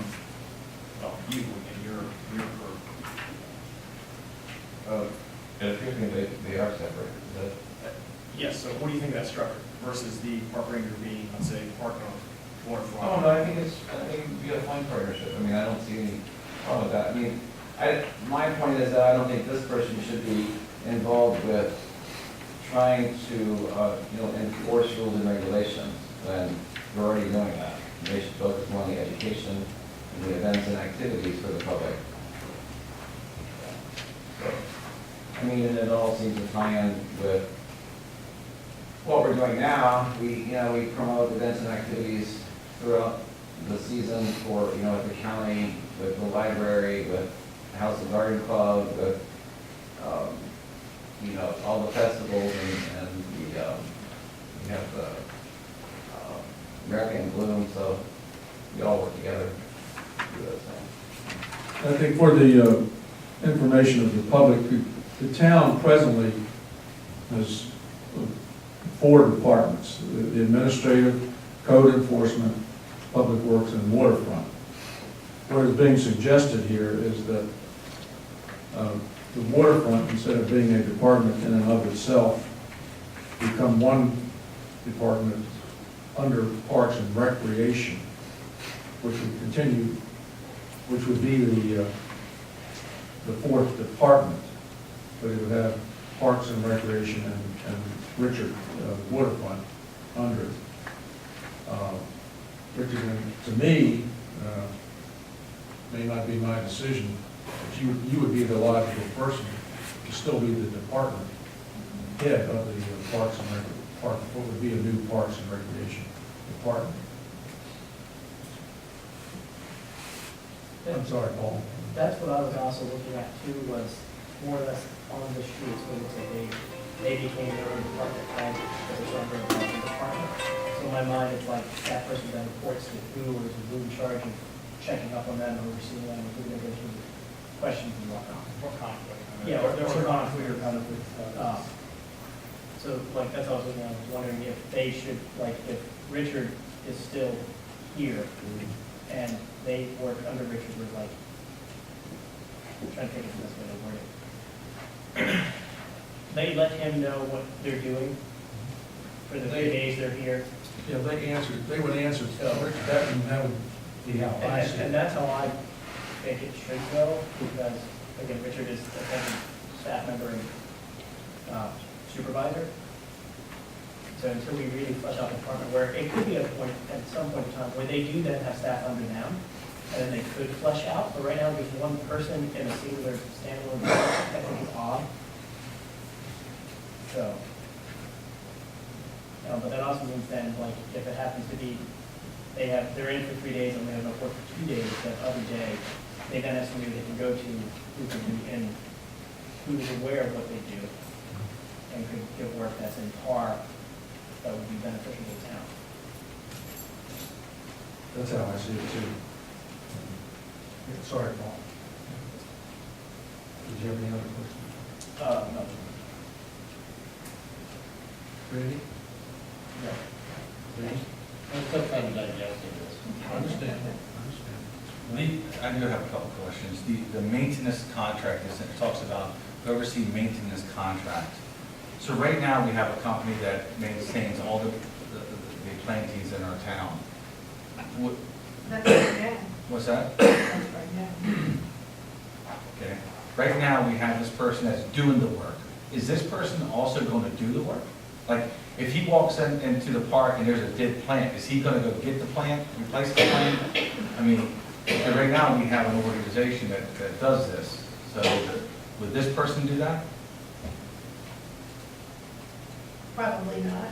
well, you and your group. It appears to me they are separate. Yes, so what do you think of that structure versus the park ranger being, let's say, park or waterfront? Oh, no, I think it'd be a fine partnership. I mean, I don't see any problem with that. I mean, my point is that I don't think this person should be involved with trying to, enforce rules and regulations when we're already doing that. They should focus more on the education and the events and activities for the public. I mean, and it all seems to tie in with what we're doing now. We promote events and activities throughout the season for, at the county, with the library, with House and Garden Club, with, all the festivals and we have the American Bloom, so we all work together to do those things. I think for the information of the public, the town presently has 4 departments: the administrative, code enforcement, public works, and waterfront. What is being suggested here is that the waterfront, instead of being a department in and of itself, become one department under Parks and Recreation, which would continue, which would be the 4th department, but it would have Parks and Recreation and Richard Waterfront under it. Richard, to me, may not be my decision, but you would be the logical person to still be the department head of the Parks and what would be a new Parks and Recreation department. I'm sorry, Paul. That's what I was also looking at too, was more or less on the streets, when it's they became their own department, right? Because it's under a department. So in my mind, it's like that person then reports to who, or is who in charge of checking up on them, overseeing them, who they go through questions and whatnot. Or conflict. Yeah, or conflict or kind of with, so like, that's also, I was wondering if they should, like, if Richard is still here and they work under Richard, we're like, I'm trying to think of the best way to word it. They let him know what they're doing for the 3 days they're here. Yeah, they would answer Richard, that would be how I see And it. that's how I think it should go, because, again, Richard is a head staff member and supervisor. So until we really flesh out the department where it could be a point, at some point in time, where they do then have staff under them, and then they could flesh out, but right now there's one person in a singular standalone department. I think it's odd. So, but that also means then, like, if it happens to be, they're in for 3 days and they have no work for 2 days, that other day, they then have somebody they can go to who can do, and who is aware of what they do, and could give work that's in par, that would be beneficial to the town. That's how I see it too. Yeah, sorry, Paul. Did you have any other questions? No. Randy? No. Randy? I'm still trying to digest this. I understand. I do have a couple of questions. The maintenance contract, it talks about oversee maintenance contract. So right now, we have a company that maintains all the plantings in our town. That's right now. What's that? That's right now. Okay. Right now, we have this person that's doing the work. Is this person also going to do the work? Like, if he walks into the park and there's a dead plant, is he going to go get the plant, replace the plant? I mean, right now, we have an organization that does this. So would this person do that? Probably not.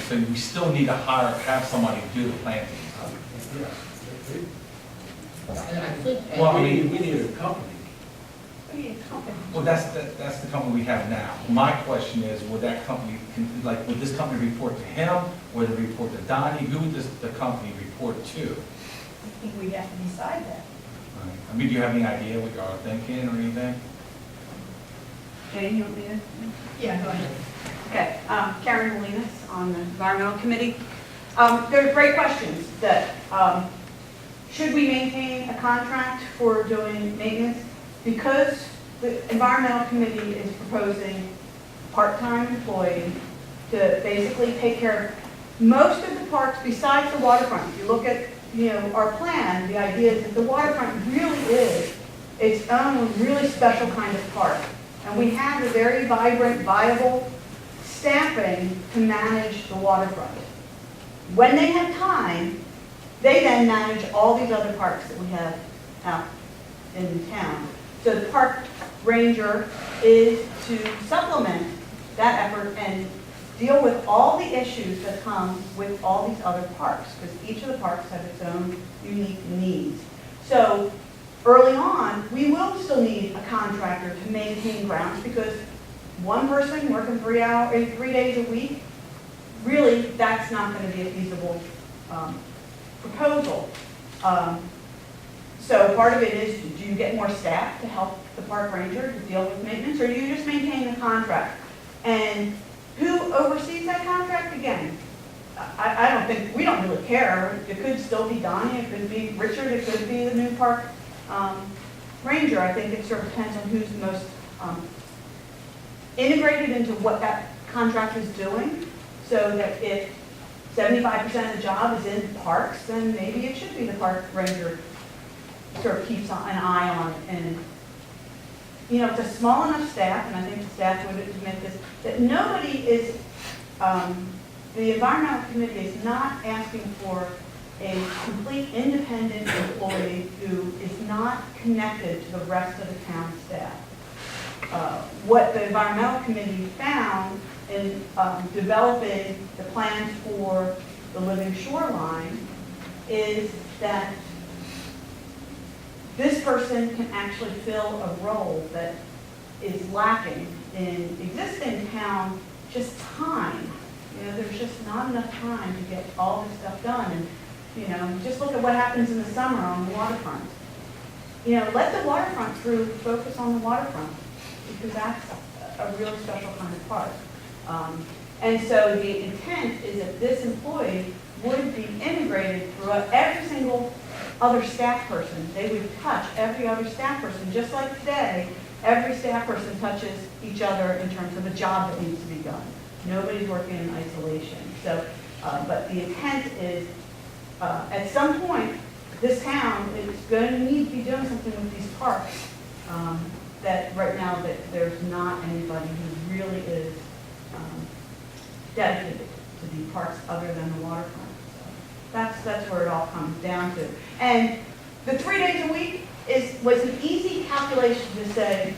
So we still need to have somebody do the planting. Well, I mean, we need a company. We need a company. well, that's the company we have now. My question is, would that company, would this company report to him, or would it report to Donnie? Who would the company report to? I think we have to decide that. I mean, do you have any idea what you are thinking or anything? Jane, you want me to? Yeah, go ahead. Okay, Karen Molinas on the Environmental Committee. There are great questions that, should we maintain a contract for doing maintenance? Because the environmental committee is proposing a part-time employee to basically take care of most of the parks besides the waterfront. If you look at, our plan, the idea is that the waterfront really is its own really special kind of park. And we have a very vibrant, viable staffing to manage the waterfront. When they have time, they then manage all these other parks that we have out in town. So the park ranger is to supplement that effort and deal with all the issues that come with all these other parks, because each of the parks have its own unique needs. So early on, we will still need a contractor to maintain grounds, because one person working 3 days a week, really, that's not going to be a feasible proposal. So part of it is, do you get more staff to help the park ranger to deal with maintenance, or do you just maintain the contract? And who oversees that contract? Again, I don't think, we don't really care. It could still be Donnie, it could be Richard, it could be the new park ranger. I think it sort of depends on who's the most integrated into what that contract is doing, so that if 75% of the job is in parks, then maybe it should be the park ranger sort of keeps an eye on it. And it's a small enough staff, and I think the staff would admit this, that nobody is, the environmental committee is not asking for a complete independent employee who is not connected to the rest of the town staff. What the environmental committee found in developing the plans for the living shoreline is that this person can actually fill a role that is lacking in existing town, just time. There's just not enough time to get all this stuff done. And, just look at what happens in the summer on the waterfront. Let the waterfront crew focus on the waterfront, because that's a really special kind of park. And so the intent is that this employee would be integrated throughout every single other staff person. They would touch every other staff person, just like today, every staff person touches each other in terms of a job that needs to be done. Nobody's working in isolation. So, but the intent is, at some point, this town is going to need to be doing something with these parks. That right now, that there's not anybody who really is dedicated to the parks other than the waterfront. So that's where it all comes down to. And the 3 days a week was an easy calculation to say,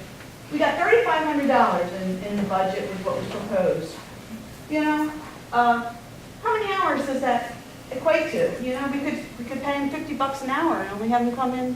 we got $3,500 in the budget was what was proposed. How many hours does that equate to? We could pay them $50 an hour and only have them come in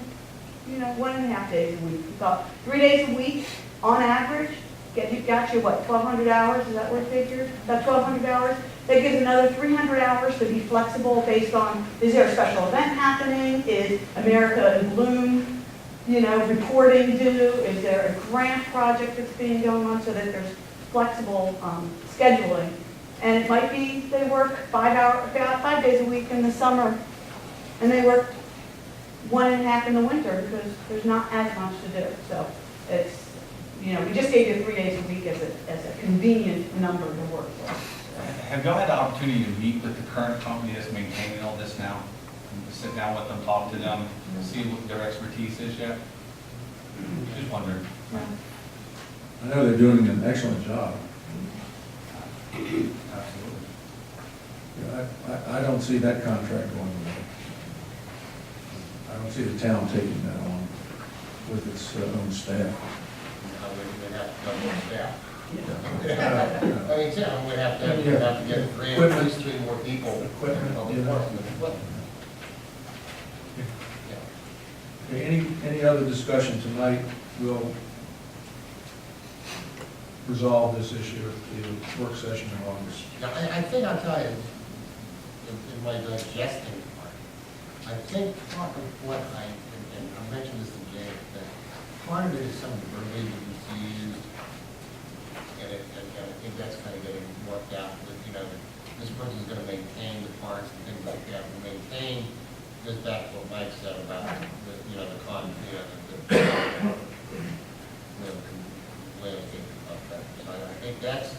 1.5 days a week. We thought 3 days a week on average got you what, 1,200 hours? Is that what it figured? About 1,200 hours. That gives another 300 hours to be flexible based on, is there a special event happening? Is America in Bloom, reporting due? Is there a grant project that's being going on, so that there's flexible scheduling? And it might be they work 5 days a week in the summer, and they work 1.5 in the winter, because there's not as much to do. So it's, we just gave you 3 days a week as a convenient number to work with. Have y'all had the opportunity to meet with the current company that's maintaining all this now? And sit down with them, talk to them, see what their expertise is yet? Just wondering. I know they're doing an excellent job. Absolutely. I don't see that contract going away. I don't see the town taking that on with its own staff. We'd have to have more staff. I mean, town would have to get at least 3 more people. Equipment, Equipment. Okay, any other discussion tonight? We'll resolve this issue at the work session in August. Now, I think I'll tell you, in my digesting part, I think part of what and I mentioned this to Jay, that part of it is some of the verbiage that's used, and I think that's kind of getting worked out with, this person's gonna maintain the parks and things like that, and maintain, just back to what Mike said about the, you know, the landscape contract. So I think that's,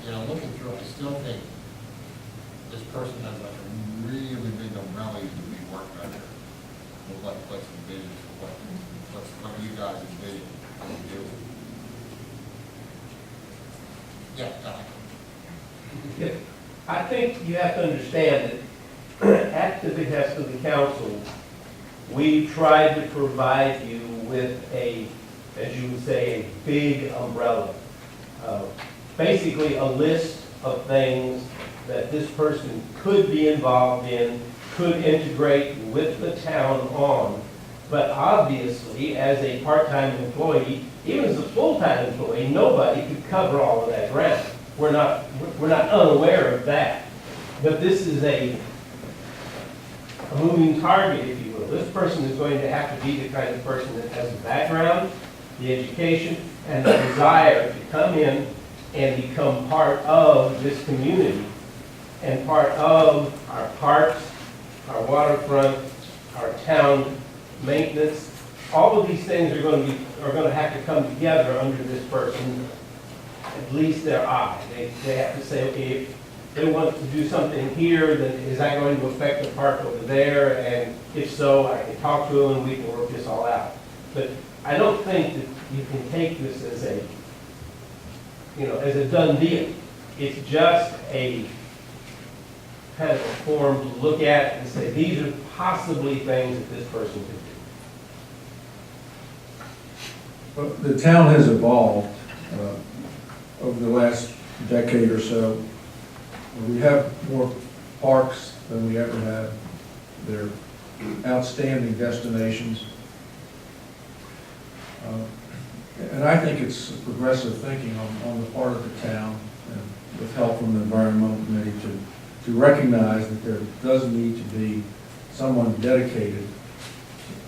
you know, looking through, I still think this person has like a really big umbrella to be worked under. What's the vision for what you guys envision to do? Yeah, Doc. Yeah, I think you have to understand that at the behest of the council, we tried to provide you with a, as you would say, a big umbrella. Basically a list of things that this person could be involved in, could integrate with the town on. But obviously, as a part-time employee, even as a full-time employee, nobody could cover all of that ground. We're not unaware of that. But this is a moving target, if you will. This person is going to have to be the kind of person that has the background, the education, and the desire to come in and become part of this community and part of our parks, our waterfront, our town maintenance. All of these things are going to have to come together under this person, at least their eye. They have to say, okay, if they want to do something here, then is that going to affect the park over there? And if so, I can talk to them and we can work this all out. But I don't think that you can take this as a, you know, as a done deal. It's just a kind of a form to look at and say, these are possibly things that this person could do. But the town has evolved over the last decade or so. We have more parks than we ever had. They're outstanding destinations. And I think it's progressive thinking on the part of the town, and with help from the environmental committee, to recognize that there does need to be someone dedicated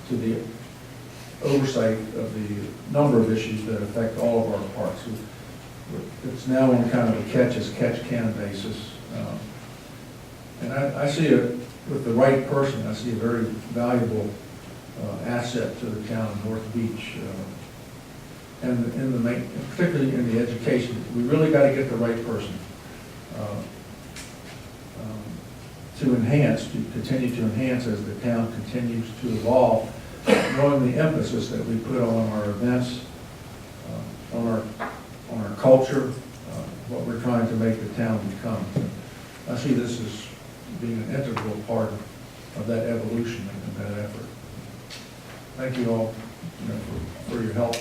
to the oversight of the number of issues that affect all of our parks. It's now on kind of a catch-as-catch-can basis. And I see it with the right person. I see a very valuable asset to the town of North Beach. And particularly in the education, we really got to get the right person to enhance, to continue to enhance as the town continues to evolve, knowing the emphasis that we put on our events, on our culture, what we're trying to make the town become. I see this as being an integral part of that evolution and that effort. Thank you all, for your help.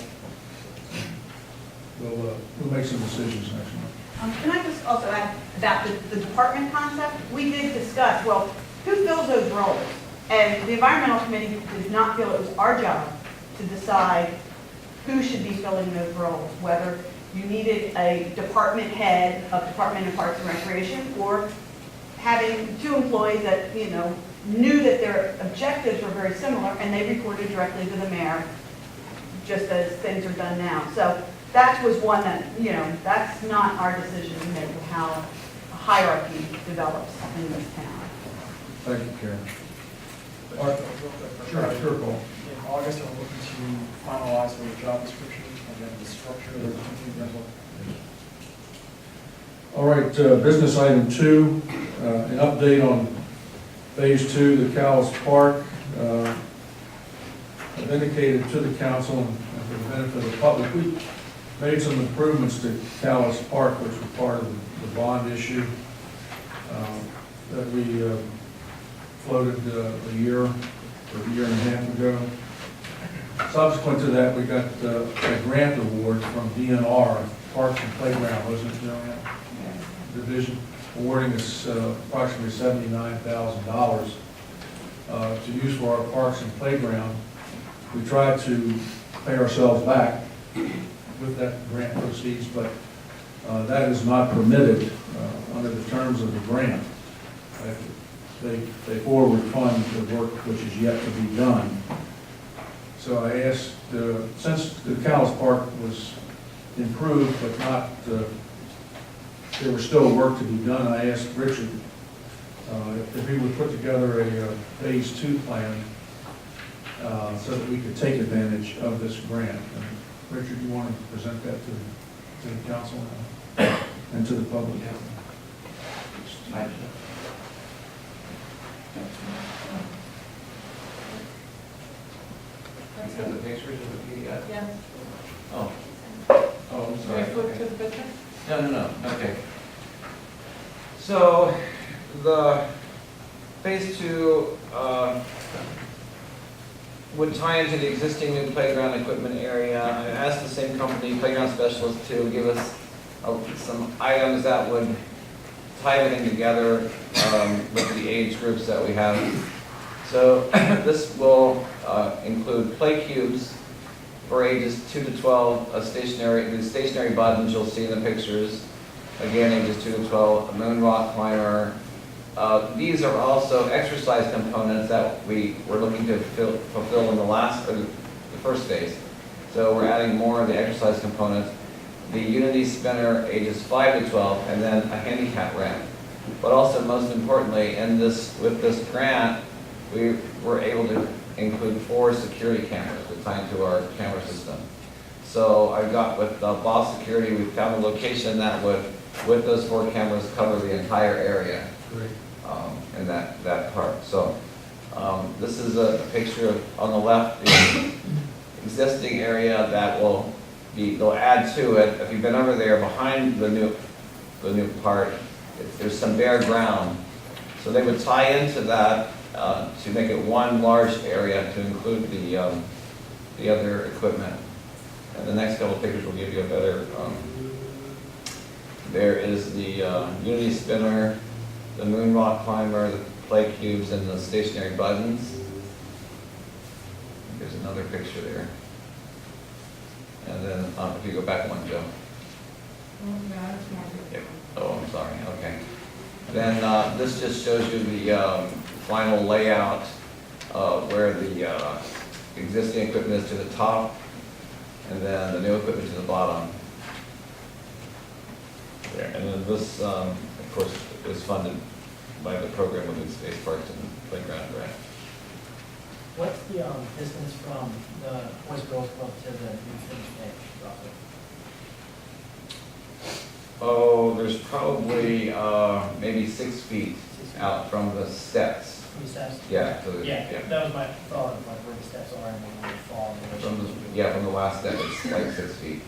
We'll make some decisions next month. Can I just also add about the department concept? We did discuss, well, who fills those roles? And the environmental committee did not feel it was our job to decide who should be filling those roles, whether you needed a department head of Department of Parks and Recreation, or having two employees that, knew that their objectives were very similar, and they reported directly to the mayor, just as things are done now. So that was one that, that's not our decision to make of how a hierarchy develops in this town. Thank you, Karen. Sure, Paul. In August, I'm looking to finalize the job description and then the structure of the team. All right, business item 2, an update on phase 2, the Callis Park. I've indicated to the council and for the benefit of the public, we made some improvements to Callis Park, which were part of the bond issue that we floated a year and a half ago. Subsequent to that, we got a grant award from DNR, Parks and Playground, wasn't it, Joanne? Division, awarding us approximately $79,000 to use for our parks and playground. We tried to pay ourselves back with that grant proceeds, but that is not permitted under the terms of the grant. They forward fund the work which is yet to be done. So I asked, since the Callis Park was improved but not there was still work to be done. I asked Richard if he would put together a phase 2 plan so that we could take advantage of this grant. And Richard, you want to present that to the council now and to the public? You got the pictures of the PDF? Yeah. Oh. Oh, I'm Should sorry. I flip Okay. to the picture? No, okay. So, the phase 2 would tie into the existing new playground equipment area. I asked the same company, Playground Specialist, to give us some items that would tie everything together with the age groups that we have. So this will include play cubes for ages 2 to 12, the stationary buttons you'll see in the pictures, again, ages 2 to 12, a moon rock climber. These are also exercise components that we were looking to fulfill in the first phase. So we're adding more of the exercise components. The Unity spinner, ages 5 to 12, and then a handicap ramp. But also, most importantly, with this grant, we were able to include 4 security cameras to tie into our camera system. So I got with Boss Security, we found a location that would, with those 4 cameras, cover the entire area. Great. In that part. So this is a picture of, on the left, the existing area that they'll add to it. If you've been over there behind the new part, there's some bare ground. So they would tie into that to make it one large area to include the other equipment. And the next couple of pictures will give you a better, there is the Unity spinner, the moon rock climber, the play cubes, and the stationary buttons. There's another picture there. And then if you go back one, Joe. Yep. Oh, I'm sorry. Okay. Then this just shows you the final layout where the existing equipment is to the top, and then the new equipment to the bottom. There. And then this, of course, is funded by the program within Space Parks and Playground Grant. What's the distance from the Boys and Girls Club to the new finished edge, roughly? Oh, there's probably maybe 6 feet out from the steps. From the steps? Yeah. Yeah, that was my thought of like where the steps are and when they fall. From the last step, it's like 6 feet.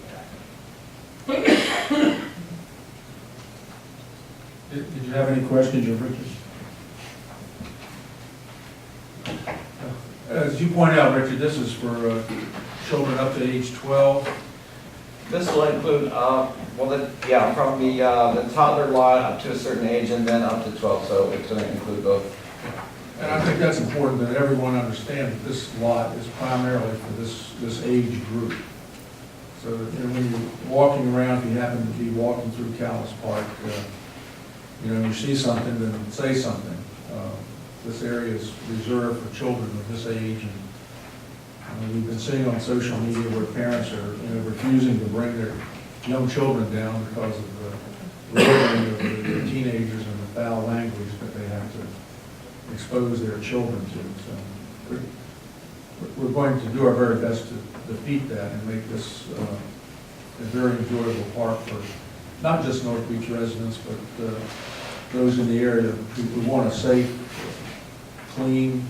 Did you have any questions of Richard? As you point out, Richard, this is for children up to age 12. This will include, from the toddler lot up to a certain age and then up to 12, so it's going to include both. And I think that's important that everyone understand that this lot is primarily for this age group. So that, when you're walking around, if you happen to be walking through Callis Park, you see something, then say something. This area is reserved for children of this age, and we've been seeing on social media where parents are refusing to bring their young children down because of the littering of the teenagers and the foul language that they have to expose their children to. So we're going to do our very best to defeat that and make this a very enjoyable park for not just North Beach residents, but those in the area who want a safe, clean,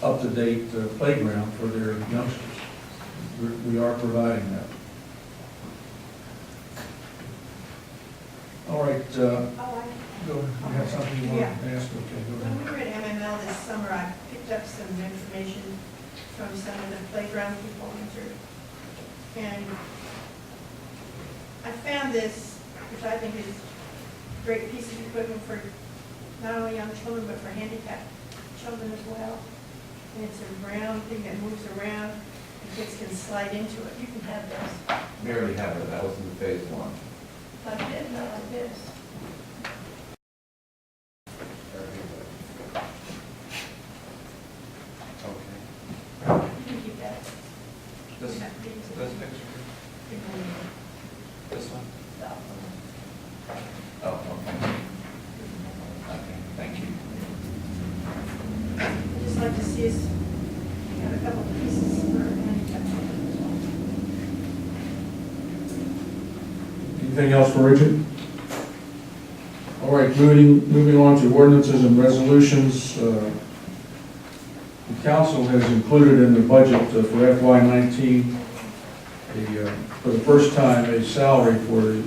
up-to-date playground for their youngsters. We are providing that. All right. Go ahead. You have something you want to ask? Okay, go ahead. When we were at MML this summer, I picked up some information from some of the playground people in Missouri. And I found this, which I think is a great piece of equipment for not only young children, but for handicapped children as well. And it's a round thing that moves around, and kids can slide into it. You can have this. We already have it, that was in phase 1. Like this, not like this. Okay. You can keep that. This picture? This one? That one. Anything else for Richard? All right, moving on to ordinances and resolutions. The council has included in the budget for FY19, for the first time, a salary for the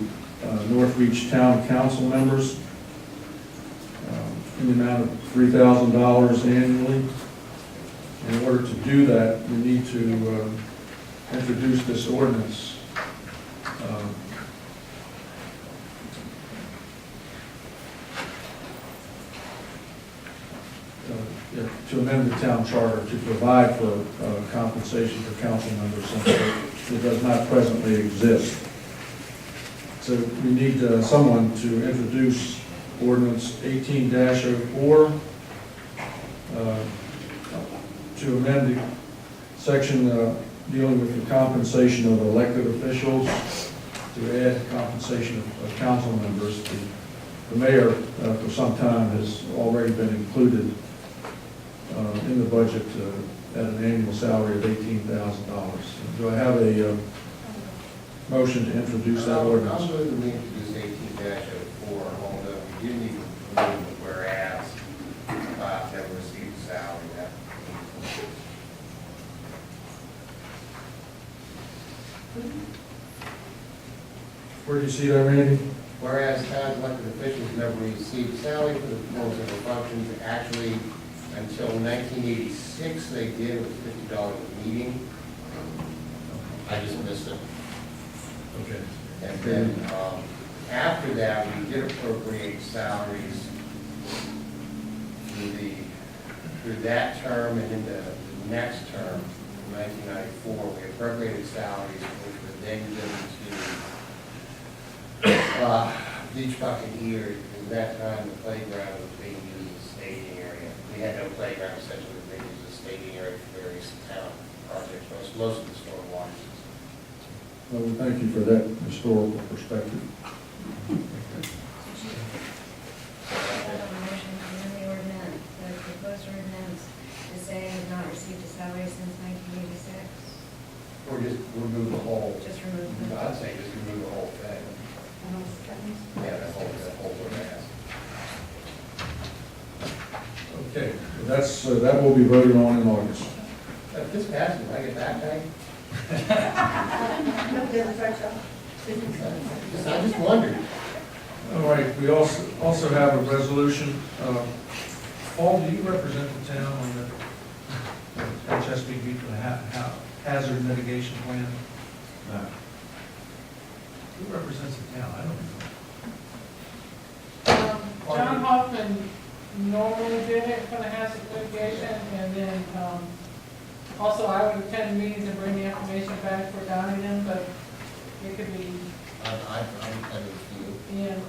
North Beach Town Council members in the amount of $3,000 annually. In order to do that, we need to introduce this ordinance. To amend the town charter to provide for compensation for council members since it does not presently exist. So we need someone to introduce ordinance 18-04 to amend the section dealing with the compensation of elected officials, to add compensation of council members. The mayor, for some time, has already been included in the budget at an annual salary of $18,000. Do I have a motion to introduce that ordinance? I'll move to introduce 18-04, although we do need to remove the whereas never received salary. That Where do you see that, Randy? Whereas town elected officials never received salary for the performance of their functions. Actually, until 1986, they did. It was $50 a meeting. I just missed it. Okay. And then after that, we did appropriate salaries through that term, and in the next term, in 1994, we appropriated salaries which were then given to Beach Buccaneers. At that time, the playground was being used as a staging area. We had no playground, essentially, we were being used as a staging area for various town projects, most of the storm waters. Well, we thank you for that historical perspective. I have a motion to amend the ordinance, the proposed ordinance is saying has not received a salary since 1986. Or just remove the whole. Just remove the. I'd say just remove the whole thing. Yeah, that whole ordinance. Okay, that's, that will be voted on in August. If this passes, I get that pay? I just wondered. All right, we also have a resolution. Paul, do you represent the town on the HSBB for the hazard mitigation plan? No. Who represents the town? I don't know. John Hoffman normally did it for the hazard mitigation, and then, also I would attend meetings and bring the information back for Donington, but it could be, I did a yeah.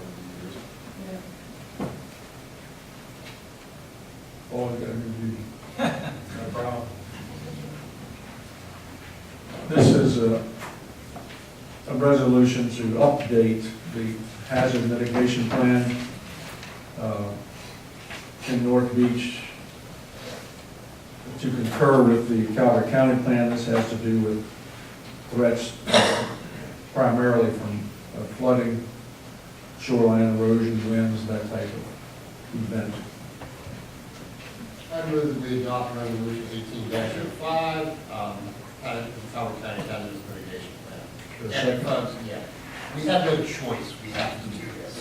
Oh, we got a new duty. No problem. This is a resolution to update the hazard mitigation plan in North Beach to concur with the Calvert County plan. This has to do with threats primarily from flooding, shoreline erosion, winds, that type of event. I move that we adopt resolution 18-05, Calvert County Hazard Mitigation Plan. And folks, yeah, we have no choice, we have to do this.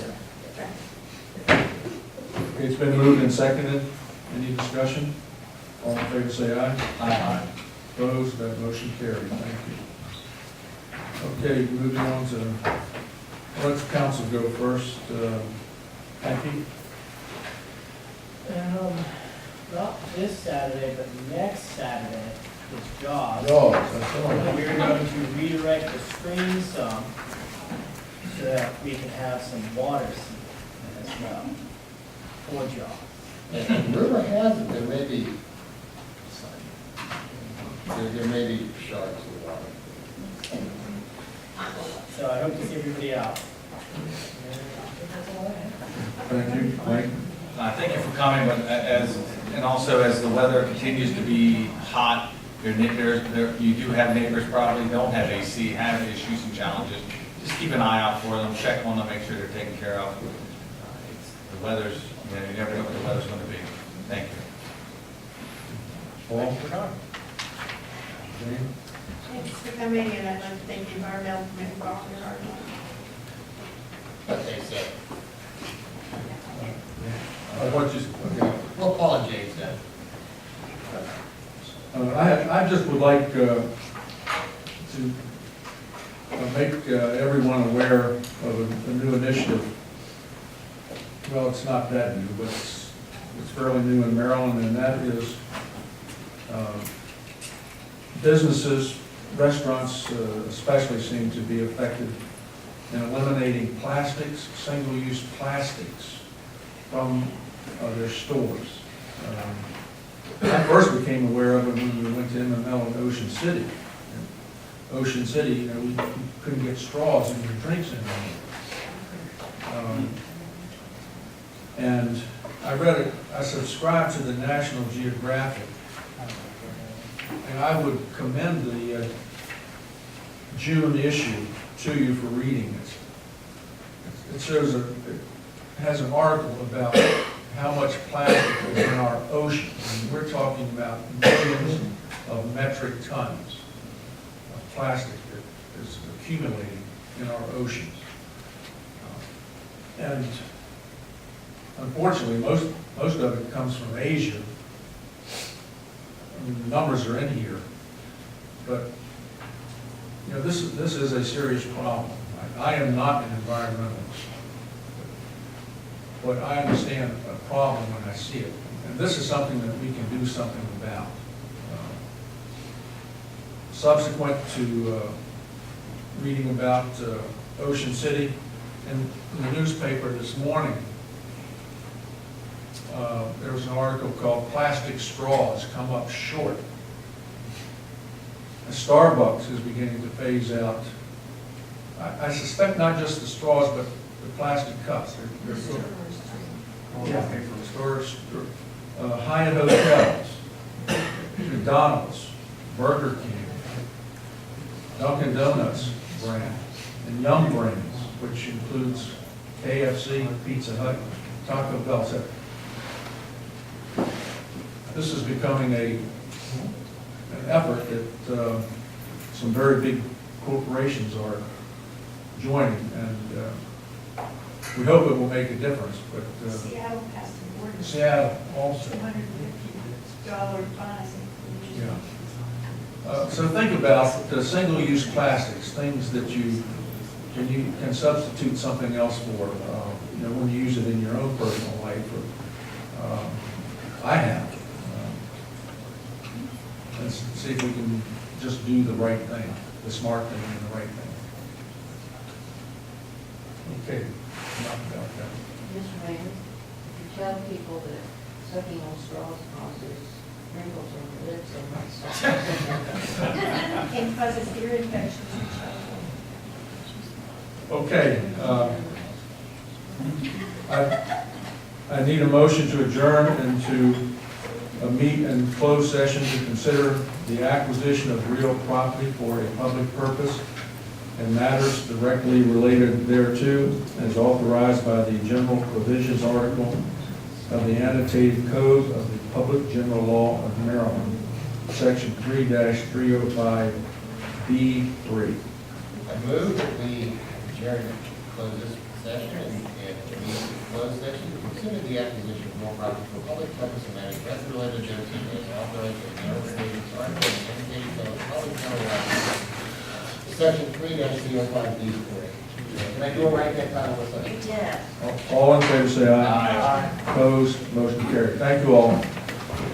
It's been moved and seconded. Any discussion? All in favor, say aye. Aye. Opposed? That motion carried. Thank you. Okay, moving on to, let's council go first. Becky? Not this Saturday, but next Saturday is JAWS. JAWS, that's all. We're going to redirect the stream some so that we can have some water as well for JAWS. And rumor has it there may be sharks in the water. So I hope to see everybody out. Thank you. Mike? Thank you for coming, but and also as the weather continues to be hot, you do have neighbors probably don't have AC, have issues and challenges. just keep an eye out for them, check on them, make sure they're taken care of. The weather's, you know, you never know what the weather's gonna be. Thank you. Paul? Thank you for coming. Jane? Thanks for coming, and I'd like to thank the environmental committee for all their hard work. What they said. What you, okay. What Paul and Jay said. I just would like to make everyone aware of a new initiative. Well, it's not that new, but it's fairly new in Maryland, and that is businesses, restaurants especially seem to be affected in eliminating plastics, single-use plastics from their stores. I first became aware of it when we went to MML in Ocean City. In Ocean City, you know, we couldn't get straws in your drinks anymore. And I subscribed to the National Geographic, and I would commend the June issue to you for reading it. It shows it has an article about how much plastic is in our oceans. And we're talking about millions of metric tons of plastic that is accumulating in our oceans. And unfortunately, most of it comes from Asia. I mean, the numbers are in here, but you know, this is a serious problem. I am not an environmentalist, but I understand a problem when I see it. And this is something that we can do something about. Subsequent to reading about Ocean City, in the newspaper this morning, there was an article called "Plastic Straws Come Up Short." And Starbucks is beginning to phase out, I suspect not just the straws, but the plastic cups. Stores, Hyatt Hotels, McDonald's, Burger King, Dunkin' Donuts brand, and Yum Brands, which includes KFC, Pizza Hut, Taco Bell. So this is becoming an effort that some very big corporations are joining, and we hope it will make a difference. But Seattle passed an ordinance. Seattle also. $250 fine. Yeah. So think about the single-use plastics, things that you can substitute something else for, you know, when you use it in your own personal life. I have. Let's see if we can just do the right thing, the smart thing and the right thing. Okay, enough about that. Mr. Mayor, if you tell people that sucking on straws causes wrinkles on their lips, they might stop. And causes ear infections. Okay, I need a motion to adjourn and to meet in closed session to consider the acquisition of real property for a public purpose and matters directly related thereto, as authorized by the General Provisions Article of the Annotated Code of the Public General Law of Maryland, Section 3-305B3. I move that we adjourn close this session and meet in closed session to consider the acquisition of more property for public purpose and matters directly related thereto, as authorized by the General Provisions Article of the Annotated Code of the Public General Law, Section 3-305B3. Can I do it right that time, Melissa? You did. All in favor say aye. Opposed, motion carried. Thank you all.